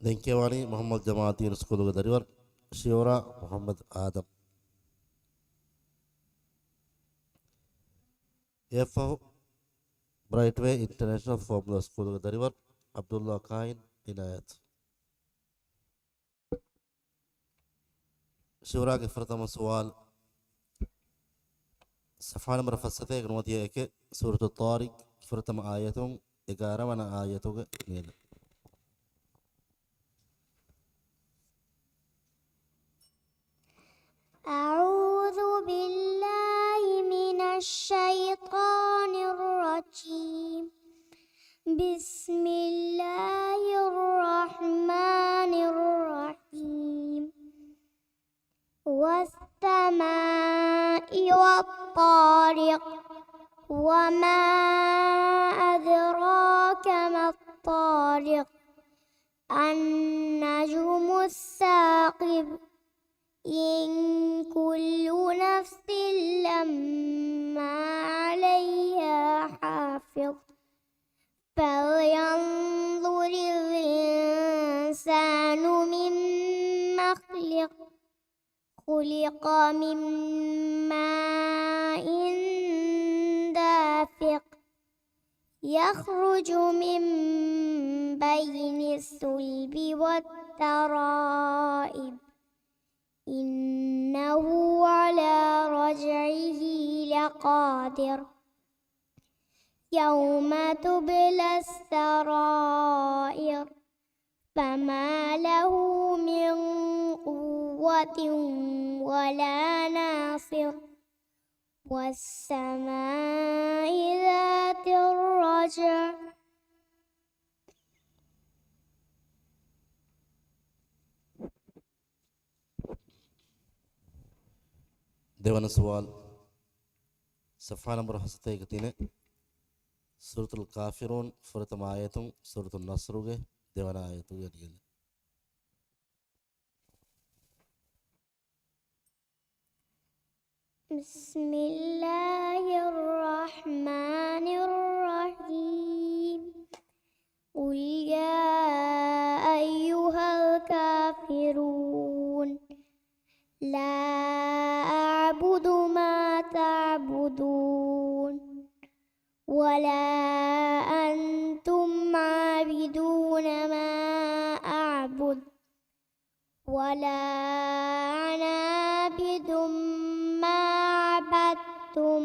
ಲೆಂಕೆವಾಣಿ ಮೊಹಮ್ಮದ್ ಜಮಾಅತೀನ್ ಸ್ಕೂಲುಗ ದರಿವರ್ ಶಿವರ Mohammed Adam F bright way international formula ಸ್ಕೂಲುಗ ದರಿವರ್ ಅಬ್ದುಲ್ಲಾ ಖಾಯಿನ್ ಇನಾಯತ್ ಶಿವರಾಗೆ ಪ್ರಥಮ ಸವಾಲ್ صفحة نمبر فسته نوتيه के सूरत तारिक प्रथम आयतों 11 आयतों के नील أعوذ بالله من الشيطان الرجيم. بسم الله الرحمن الرحيم. والسماء والطارق وما أدراك ما الطارق النجم الثاقب إن كل نفس لما عليها حافظ فلينظر الإنسان مما خلق من ماء دافق يخرج من بين الصلب والترائب إنه على رجعه لقادر يوم تبلى السرائر فما له من قوة ولا ناصر والسماء ذات الرجع देवन सवाल सफ़ा नंबर हसते गतीने सूरतुल काफिरून प्रथम आयतों सूरतुल नस्रुगे देवन आयतों नील بسم الله الرحمن الرحيم. قل يا أيها الكافرون لا أعبد ما تعبدون ولا أنتم عابدون ما أعبد ولا أنا عابد ما عبدتم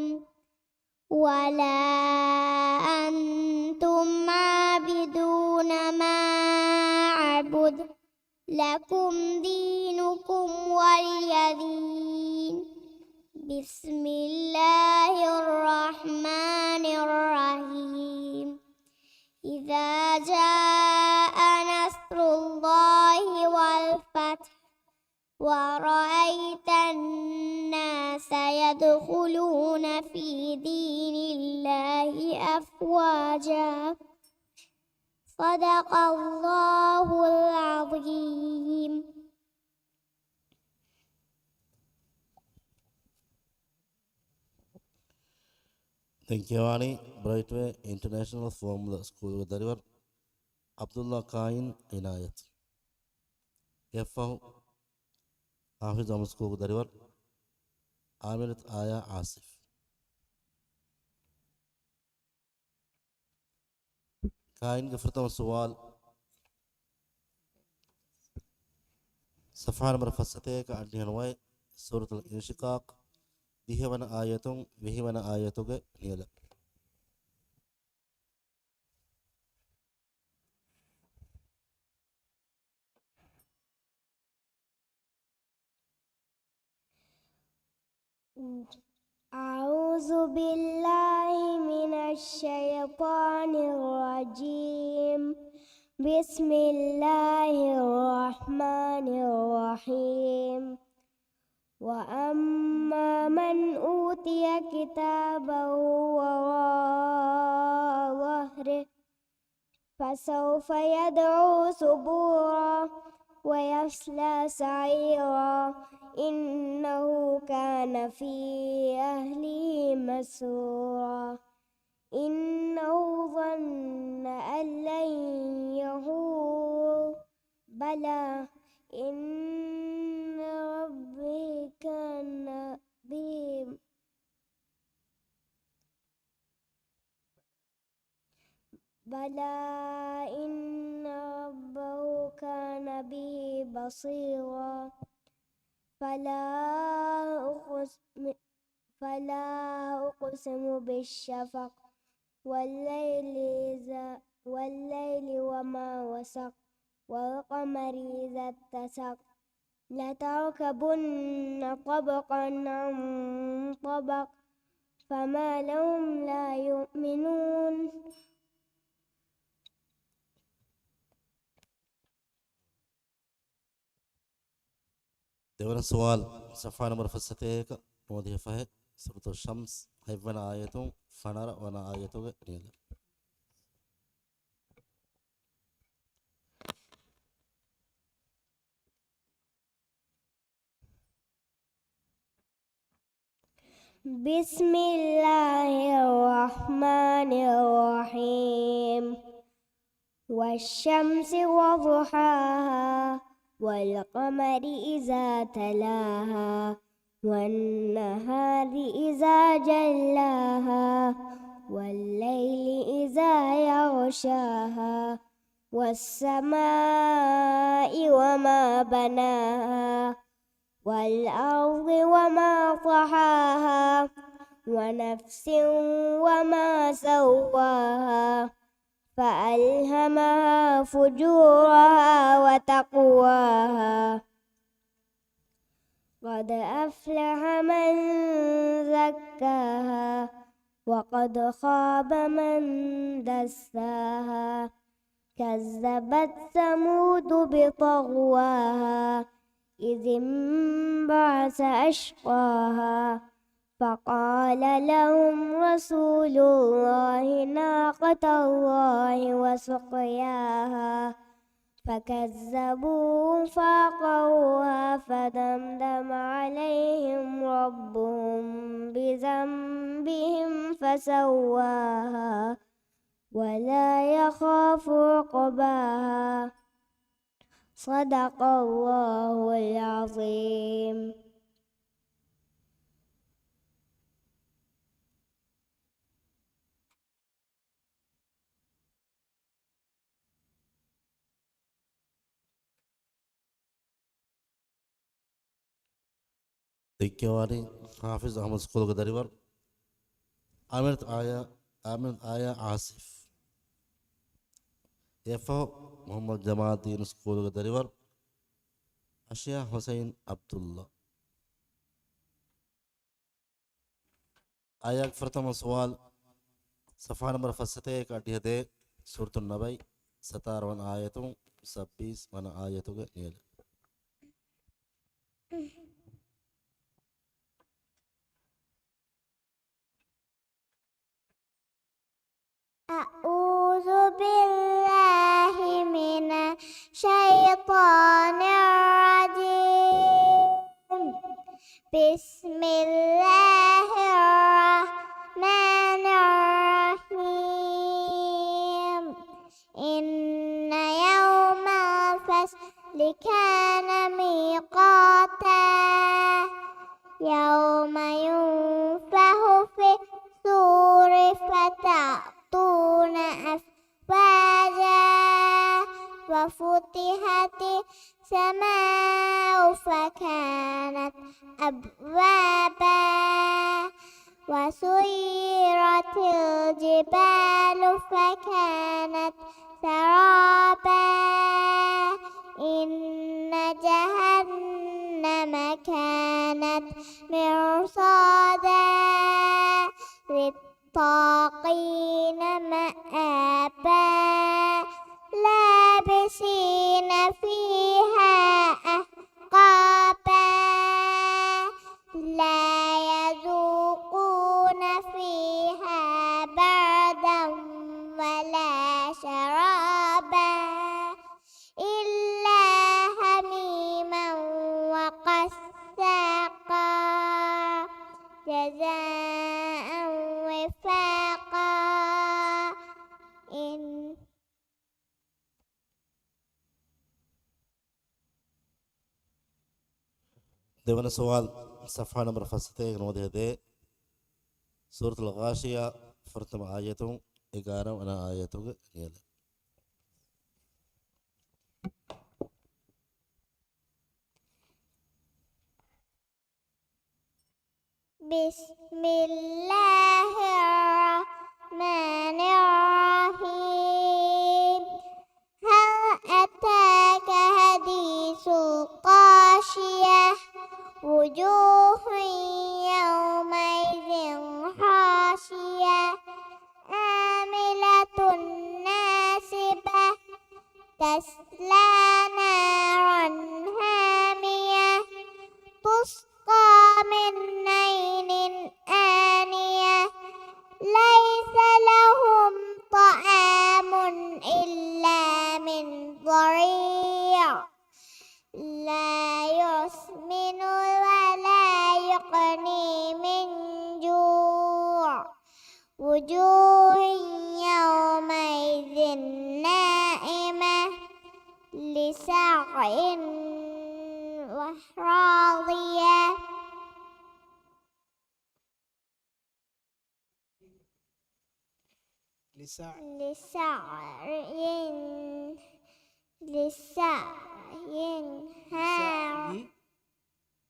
ولا أنتم عابدون ما أعبد لكم دينكم ولي دين. بسم الله الرحمن الرحيم. إذا جاء نصر الله والفتح ورأيت الناس يدخلون في دين الله أفواجا صدق الله العظيم. ಲೆಂಕೆವಾಣಿ ಬ್ರೈಟ್ ವೇ ಇಂಟರ್ನ್ಯಾಷನಲ್ ಫಾರ್ಮುಲಾ ಸ್ಕೂಲುಗ ದರಿವರ್ ಅಬ್ದುಲ್ಲಾ ಖಾಯಿನ್ ಇನಾಯತ್ ಎಫ್ हाफिज अहमद स्कूल दरिवर आमिरत आया आसिफ काइन के प्रथम सवाल सफ़ा नंबर फसते का अध्ययनवाय सूरतुल इंशिकाक दिहवन आयतों विहिवन आयतों के नील أعوذ بالله من الشيطان الرجيم. بسم الله الرحمن الرحيم. وأما من أوتي كتابه وراء ظهره فسوف يدعو ثبورا سيصلى سعيرا إنه كان في أهله مسرورا إنه ظن أن لن يحور بلى إن ربه كان به بلى إن ربه كان به بصيرا فلا أقسم بالشفق والليل وما وسق والقمر إذا اتسق لتركبن طبقا عن طبق فما لهم لا يؤمنون දෙවන සුවල් සෆා නම්බර් 71 මොදිය ෆහ සූරතු ශම්ස් හයිවන ආයතුන් ෆනර වන ආයතුගේ නියද بسم الله الرحمن الرحيم والشمس وضحاها والقمر إذا تلاها والنهار إذا جلاها والليل إذا يغشاها والسماء وما بناها والأرض وما طحاها ونفس وما سواها فألهمها فجورها وتقواها قد أفلح من زكاها وقد خاب من دساها كذبت ثمود بطغواها إذ انبعث أشقاها فقال لهم رسول الله ناقة الله وسقياها فكذبوه فعقروها فدمدم عليهم ربهم بذنبهم فسواها ولا يخاف عقباها صدق الله العظيم දෙක්කවානි حافظ أحمد سكول دریور آمنت آية عاصف يفو محمد جمال الدين سكول دریور أشياء حسين عبد الله آية فرتم سوال صفحة نمبر 71 काटी दे सूरत النبي 57 आयतों 26 वन आयतों के नील أعوذ بالله من الشيطان الرجيم بسم الله الرحمن الرحيم إن يوم الفصل كان ميقاتا يوم ينفخ في الصور فتأتون أفواجا وفتحت السماء فكانت أبوابا وسيرت الجبال فكانت سرابا إن جهنم كانت مرصادا للطاغين مآبا لابسين فيها أحقابا لا يذوقون فيها بردا ولا شرابا إلا حميما جزاء وفاقا إن දෙවන සුවල් සෆා නම්බර් 71 නොදෙහදේ සූරතුල් ගාෂියා ෆර්තම ආයතුන් 11 වන ආයතුක නියද بسم الله الرحمن الرحيم هل أتاك حديث الغاشية وجوه يومئذ خاشية عاملة ناصبة تصلى نارا حامية تسقى من عين آنية ليس لهم طعام إلا من ضريع لا يسمن ولا يغني من جوع وجوه يومئذ ناعمة لسعي راضية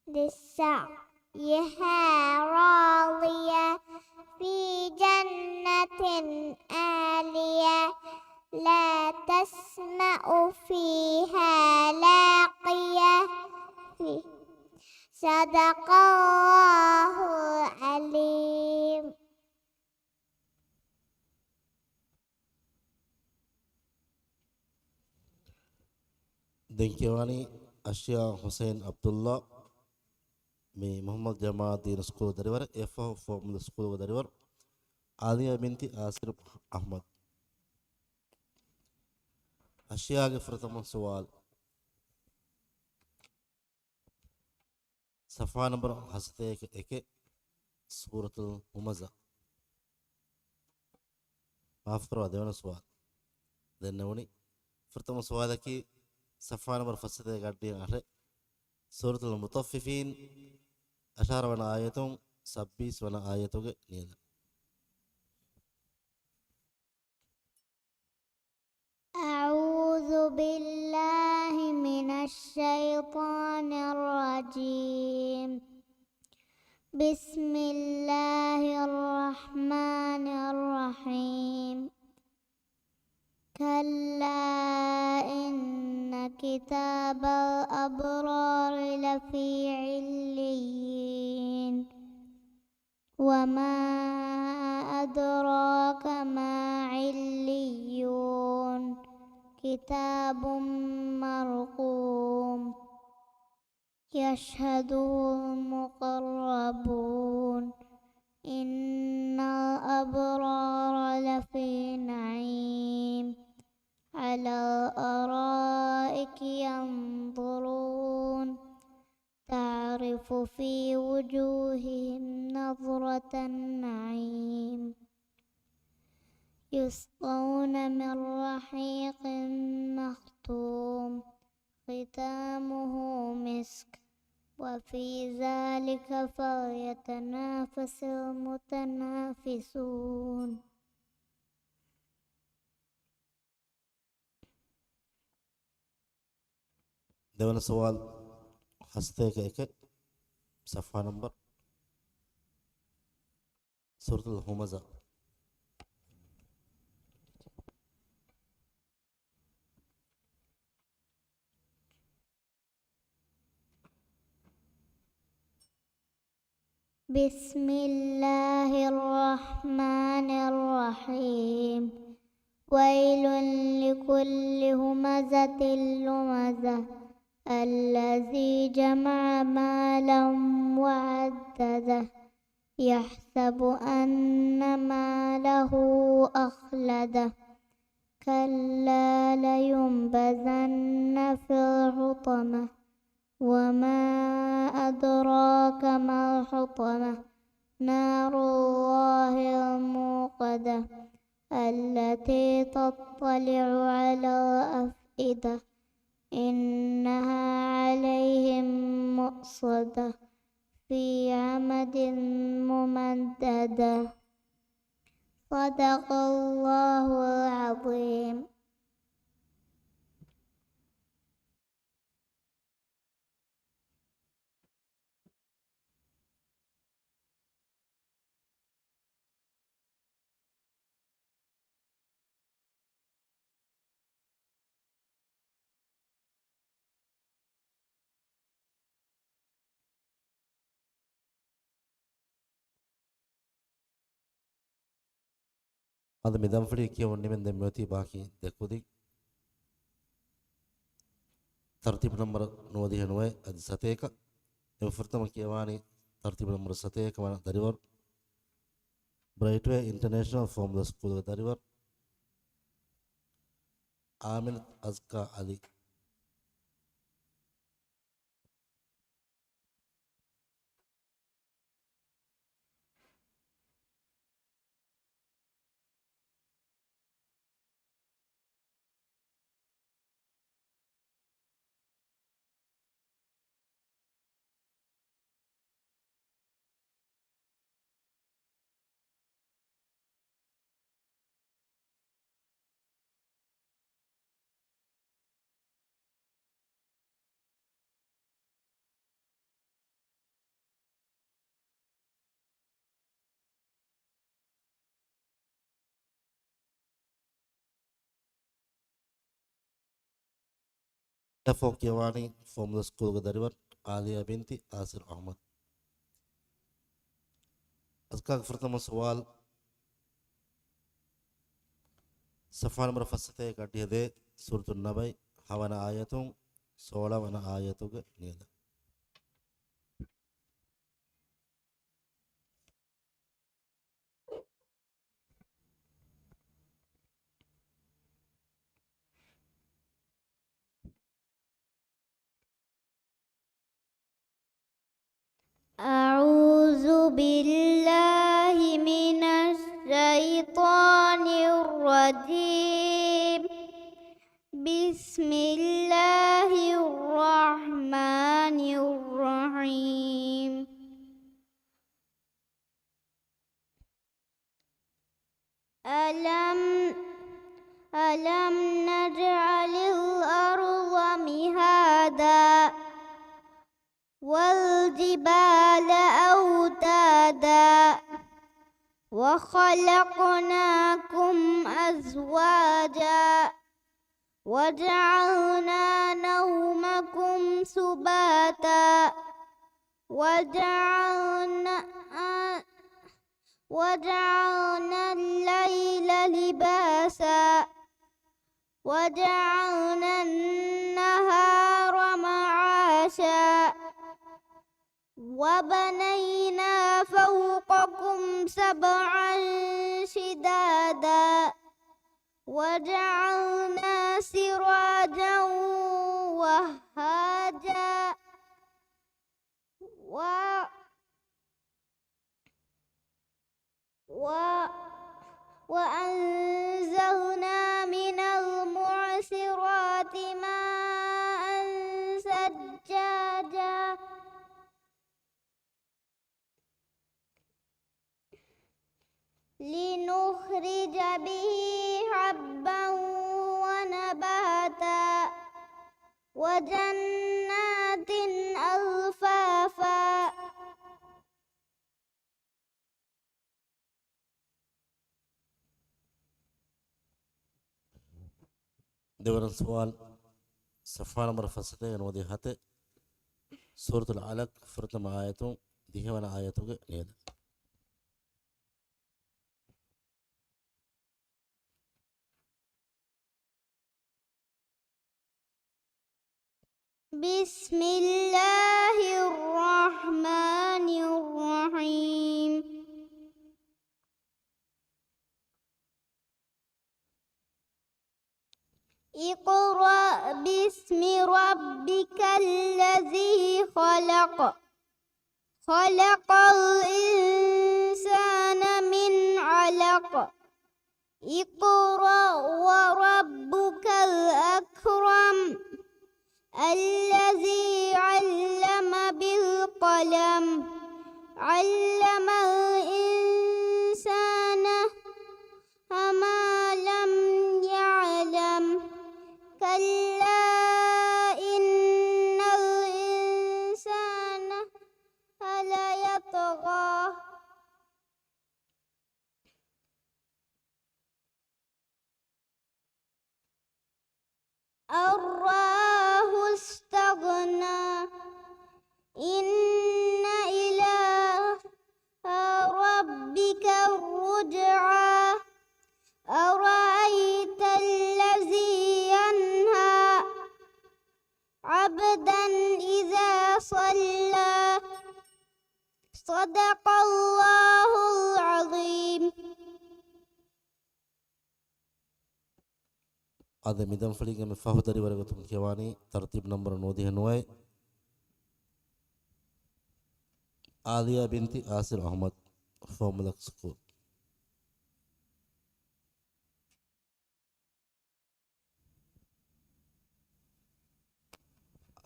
لسعيها راضية في جنة عالية لا تسمع فيها لاغية صدق الله العليم දෙන්කියවානි අෂියා හුසේන් අබ්දුල්ලා මේ මොහම්මද් ජමාදීන් ස්කූල් දරිවර එෆෝ ෆෝම් ස්කූල් දරිවර ආලියා බින්ති ආසිර් අහමද් අෂියාගේ ප්‍රථම සවාල් සෆා නම්බර් 71 සූරතුල් හුමසා මාෆ් කරවා දෙවන සවාල් දෙන්නවනි ප්‍රථම සවාලකි صفحة نمبر فصلة قاعدين على سورة المطففين أشار ونا آياتهم سبيس ونا آياتهم نيلا أعوذ بالله من الشيطان الرجيم بسم الله الرحمن الرحيم كلا إن كتاب الأبرار لفي عليين وما أدراك ما عليون كتاب مرقوم يشهده المقربون إن الأبرار لفي نعيم على الأرائك ينظرون تعرف في وجوههم نظرة النعيم يسقون من رحيق مختوم ختامه مسك وفي ذلك فليتنافس المتنافسون දෙවන සවාල් හස්තයක එක සෆා නම්බර් සූරතුල් හුමසා بسم الله الرحمن الرحيم ويل لكل همزة لمزة الذي جمع مالا وعدده يحسب أن ماله أخلده كلا لينبذن في الحطمة وما أدراك ما الحطمة نار الله الموقدة التي تطلع على الأفئدة إنها عليهم مؤصدة في عمد ممددة. صدق الله العظيم. هذا مدام فري كي وني من دميوتي باقي دكودي ترتيب نمبر نودي هنوي أدي ستيكا يفرتم كيواني ترتيب نمبر ستيكا وانا دريور برايتوي انترناشونال فورمولا سكول دريور آمن أزكا علي. فوق كيواني فورمولا سكول دريور عالية بنتي آسر أحمد. أزكا فرتم سوال صفحة نمبر فستة كاتيه ده سورة النبي هوانا آياتهم سولا وانا آياتوك نيدا. أعوذ بالله من الشيطان الرجيم. بسم الله الرحمن الرحيم. ألم نجعل الأرض مهادا والجبال أوتادا وخلقناكم أزواجا وجعلنا نومكم سباتا وجعلنا الليل لباسا وجعلنا النهار معاشا وبنينا فوقكم سبعا شدادا وجعلنا سراجا وهاجا وأنزلنا من المعصرات ماء ثجاجا لنخرج به حبا ونباتا وجنات ألفافا. دوران سوال صفحة نمبر فستة نودي هاتي سورة العلق فرتم آياتهم ديه وانا آياتوك نيدا. بسم الله الرحمن الرحيم. اقرأ باسم ربك الذي خلق. خلق الإنسان اقرأ وربك الأكرم الذي علم بالقلم علم الإنسان ما لم يعلم كلا إن الإنسان ليطغى أن رآه استغنى إن إلى ربك الرجعى أرأيت الذي ينهى عبدا إذا صلى صدق الله العظيم අද මිදම් ෆලිගේ මේ ෆහුදරි වරගතුන් කියවානි තර්තිබ් නම්බර 99 ආලියා බින්ති ආසිර් අහමද් ෆෝමුලක් ස්කූල්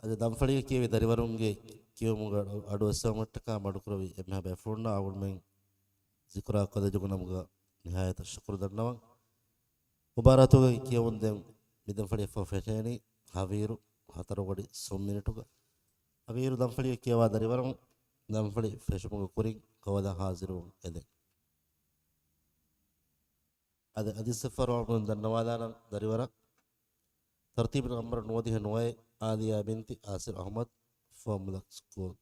අද දම් ෆලිගේ කියවේ දරිවරුන්ගේ කියවමුග අඩු අස්සමට්ටක මඩුකරවි එම්හ බැෆුන්න අවුල්මෙන් zikra qada jugunamga nihayat shukr dannawan mubaratuga kiyawunden midam fali fofeteni haviru hatarogodi somminituga haviru dam fali kiyawa dariwaram dam fali feshumuga kurin kawada haziru ede ada adi safar wa dannawala dariwara tartib number 99 Alia binti Asir Ahmad from the school